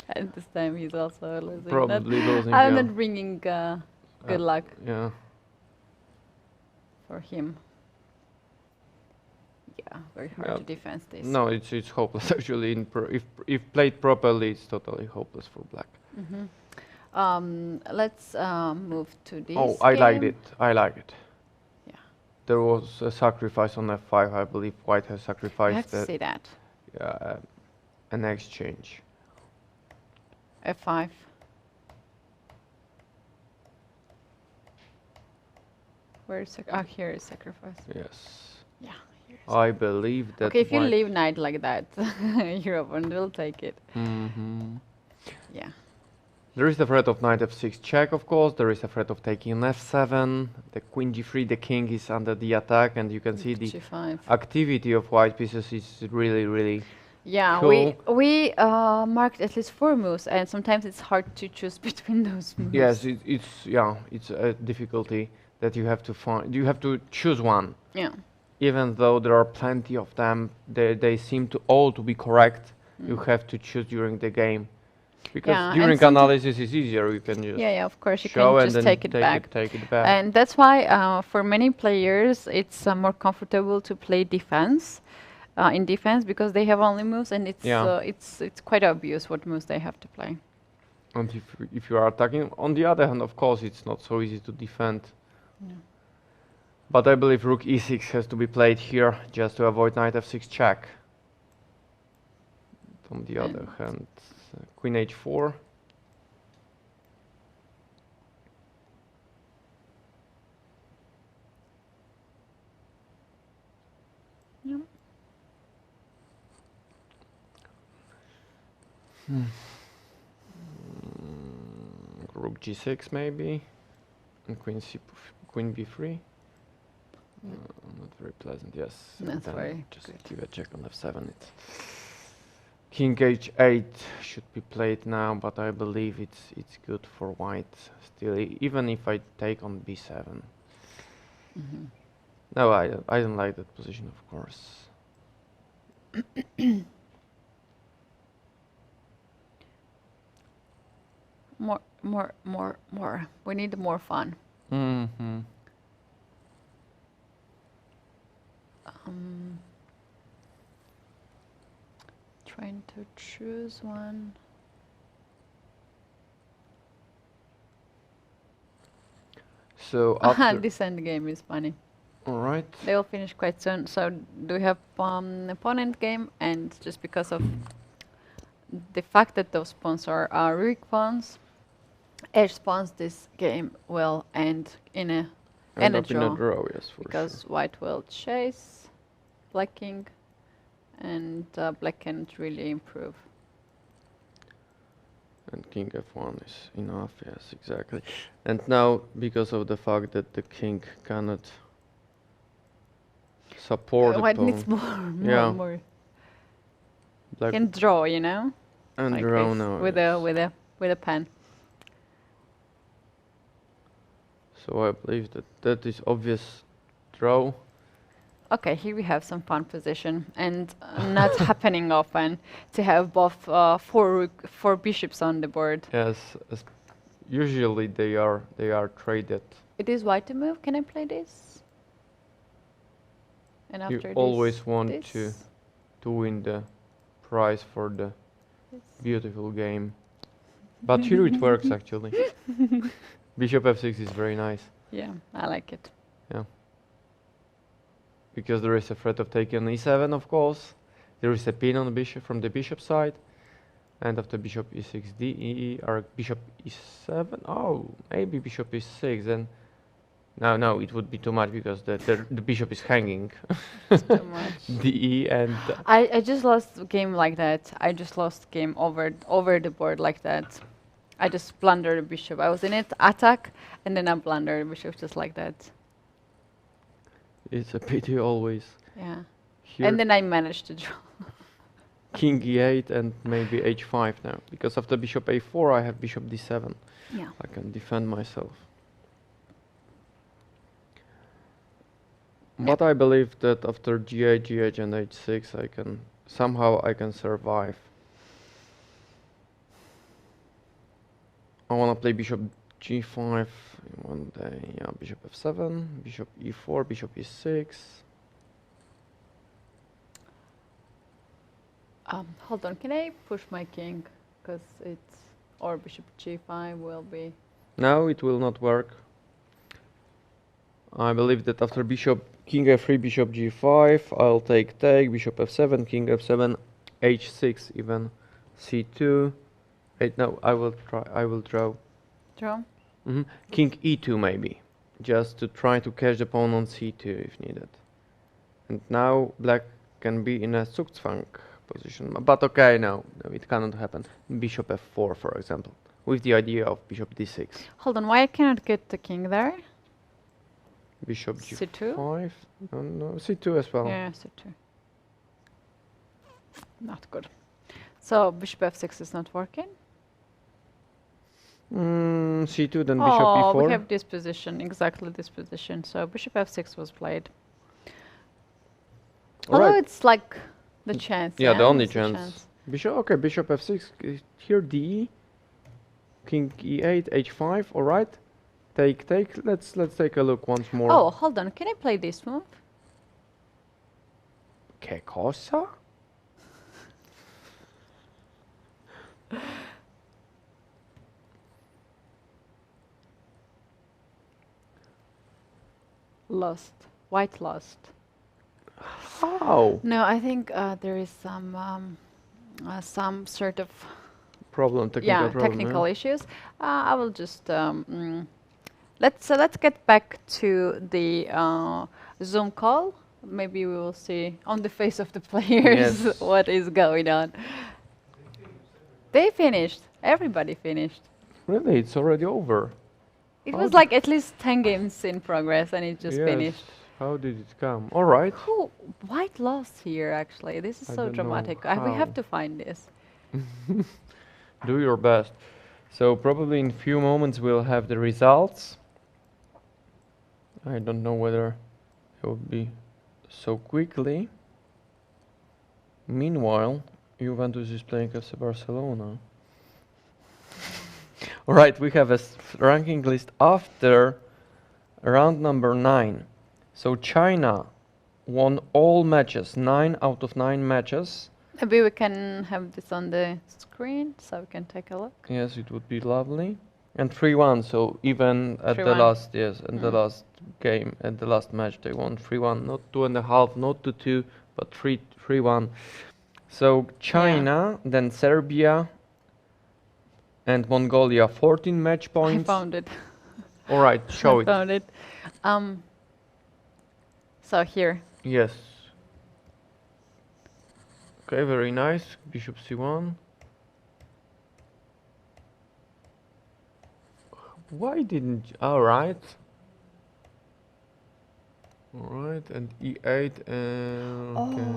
And this time he's also losing. Probably losing, I'm yeah. not bringing good luck Yeah. for him. Yeah, very hard Yeah. to defend this. No, it's hopeless actually. If played properly, it's totally hopeless for black. Let's move to this. Oh, I liked game. it. I like it. Yeah, There was a sacrifice on f5. I believe White has I sacrificed have to say that. an exchange. F5. Where is here is sacrifice. Yes. Yeah. Here is I believe that. okay, if you White- leave knight like that, your opponent will take it. Mhm. Yeah. There is the threat of knight f6 check, of course. There is a threat of taking f7. The queen g3, the king is under the attack, and you can see the G5. activity of white pieces is really, really. Yeah, Cool. we marked at least 4 moves, and sometimes it's hard to choose between those moves. Yes, it's a difficulty that you have to find. You have to choose one, Yeah. even though there are plenty of them. They seem to all to be correct. You have to choose during the game, because Yeah, and during someti- analysis it's easier. You can just Yeah, of course you show can and just then take it back. Take it back. And that's why for many players it's more comfortable to play defense, in defense, because they have only moves, and it's quite obvious what moves they have to play. And if you are attacking, on the other hand, of course, it's not so easy to defend. No. But I believe rook e6 has to be played here just to avoid knight f6 check. On the other hand, queen h4. Yeah. Rook g6 maybe, and queen b3. Not very pleasant. Yes. and That's then very just good. give a check on f7. It's king h8 should be played now, but I believe it's good for white still, even if I take on b7. No, I don't like that position, of course. More. We need more fun. Mm-hmm. Trying to choose one. So after, This end game is funny. all right. They will finish quite soon. So do we have opponent game? And just because of the fact that those pawns are weak pawns, edge pawns, this game will end in a End a up in a draw, draw, yes, for because sure. white will chase black king, and black can't really improve. And king f1 is enough, yes, exactly. And now, because of the fact that the king cannot support the White pawn, needs more, Yeah. more. black Can draw, you know, and like draw this, now, with yes. a pen. So I believe that is obvious draw. Okay, here we have some fun position, and not happening often to have both four bishops on the board. Yes, usually they are traded. It is white to move. Can I play this? And You after always this, want this, to win the prize for the this. beautiful game. But here it works actually. Bishop f6 is very nice. Yeah, I like it. Yeah. Because there is a threat of taking e7, of course. There is a pin on the bishop from the bishop side. And after bishop e6, d, or bishop e7. Oh, maybe bishop e6. Then no, it would be too much because the bishop is hanging. It's too much. de and I just lost a game like that. I just lost game over the board like that. I just blundered the bishop. I was in it, attack, and then I blundered the bishop just like that. it's a pity always. Yeah. Here, And then I managed to draw. king e8 and maybe h5 now, because after bishop a4 I have bishop d7. Yeah. I can defend myself. But I believe that after g8, g8 and h6 I can somehow survive. I want to play bishop g5 in one day. Yeah, bishop f7, bishop e4, bishop e6. Hold on, can I push my king? Because it's, or bishop g5 will be. No, it will not work. I believe that after bishop king f3, bishop g5, I'll take, bishop f7, king f7, h6 even, c2. Wait, no, I will draw. Draw? King e2 maybe, just to try to catch the pawn on c2 if needed. And now black can be in a Zugzwang position, but okay, no, it cannot happen. Bishop f4, for example, with the idea of bishop d6. Hold on, why I cannot get the king there? Bishop C2? g5, no, c2 as well. Yeah, c2. Not good. So bishop f6 is not working. c2, then bishop Oh, e4. we have this position, exactly this position. So bishop f6 was played. Although it's like the chance. Yeah, the only It's chance. Bishop f6, here d, king e8, h5, all right. Take. Let's take a look once more. Oh, hold on. Can I play this move? Che cosa? Lost. White lost. How? No, I think there is some sort of Problem, technical problem. technical issues. I will just let's get back to the Zoom call. Maybe we will see on the face of the players Yes. what is going on. They finished. Everybody finished. Really, it's already over. It How was did- like at least 10 games in progress, and it just Yes. finished. How did it come? All right. Who White lost here? Actually, this is I so don't know dramatic. We how. have to find this. Do your best. So probably in few moments we'll have the results. I don't know whether it will be so quickly. Meanwhile, Juventus is playing FC Barcelona. All right, we have a ranking list after round number 9. So China won all matches, 9 out of 9 matches. Maybe we can have this on the screen so we can take a look. Yes, it would be lovely. And 3-1, so even at the 3-1. last, in the last game, at the last match, they won 3-1, not 2.5, not 2-2, but 3-1. So China, then Serbia, and Mongolia, 14 match points. I found it. All right, show I it. found it. So here. Yes. Okay, very nice. Bishop c1. Why didn't... All right. All right, and e8 and... Okay.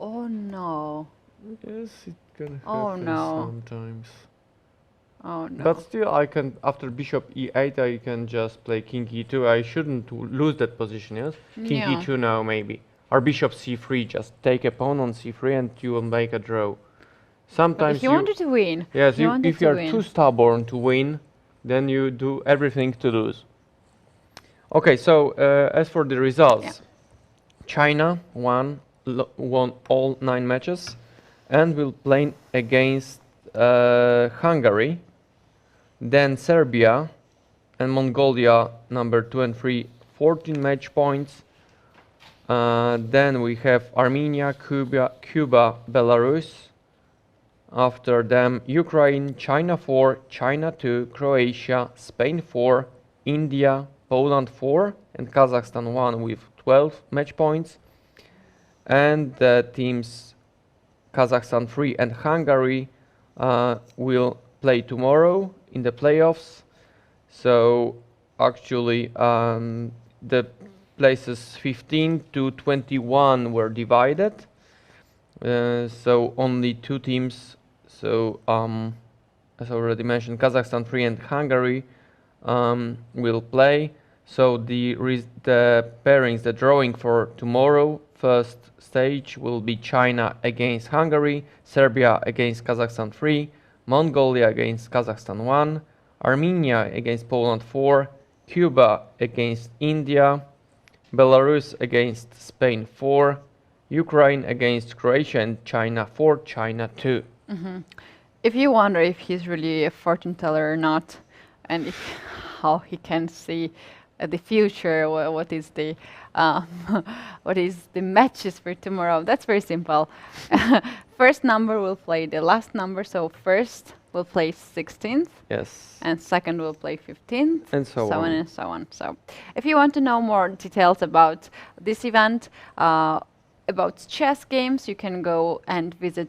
Oh no. Yes, it can Oh, happen no. sometimes. Oh no. But still, I can, after bishop e8, I can just play king e2. I shouldn't lose that position, yes? King Yeah. e2 now, maybe. Or bishop c3, just take a pawn on c3 and you will make a draw. Sometimes He wanted to win. yes, He wanted if to you are win. too stubborn to win, then you do everything to lose. Okay, so as for the results, China won all 9 matches and will play against Hungary, then Serbia and Mongolia, number 2 and 3, 14 match points. Then we have Armenia, Cuba, Belarus. After them, Ukraine, China 4, China 2, Croatia, Spain 4, India, Poland 4, and Kazakhstan 1 with 12 match points. And the teams Kazakhstan 3 and Hungary will play tomorrow in the playoffs. So actually the places 15 to 21 were divided. So only 2 teams. So as already mentioned, Kazakhstan 3 and Hungary will play. So the pairings, the drawing for tomorrow, first stage will be China against Hungary, Serbia against Kazakhstan 3, Mongolia against Kazakhstan 1, Armenia against Poland 4, Cuba against India, Belarus against Spain 4, Ukraine against Croatia, and China 4, China 2. If you wonder if he's really a fortune teller or not, and how he can see the future, what is the matches for tomorrow, that's very simple. First number will play the last number, so first will play 16th. Yes. And second will play 15th. And so on. And so on. So if you want to know more details about this event, about chess games, you can go and visit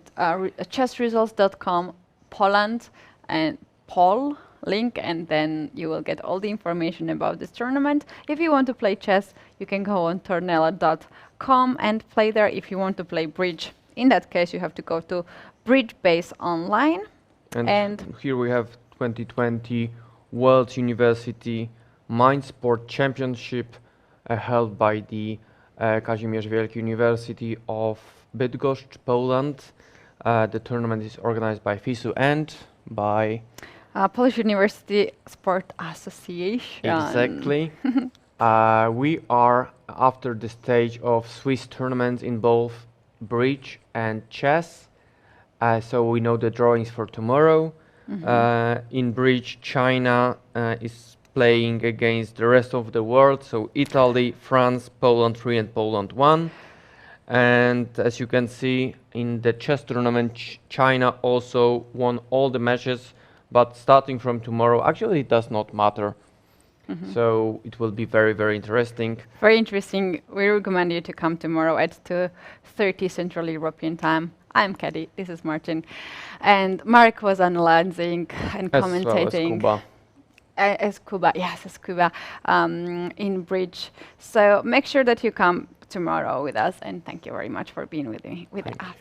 chessresults.com Poland and Pol link, and then you will get all the information about this tournament. If you want to play chess, you can go on tornella.com and play there. If you want to play bridge, in that case you have to go to Bridge Base Online. And here we have 2020 World University Mind Sport Championship held by the Kazimierz Wielki University of Bydgoszcz, Poland. The tournament is organized by FISU and by Polish University Sport Association. Exactly. We are after the stage of Swiss tournaments in both bridge and chess. So we know the drawings for tomorrow. In bridge, China is playing against the rest of the world. So Italy, France, Poland 3 and Poland 1. And as you can see in the chess tournament, China also won all the matches. But starting from tomorrow, actually it does not matter. So it will be very, very interesting. Very interesting. We recommend you to come tomorrow at 2:30 Central European Time. I'm Kadi, this is Martin. And Mark was analyzing and commentating. As well as Kuba. As Kuba, in bridge. So make sure that you come tomorrow with us, and thank you very much for being with us.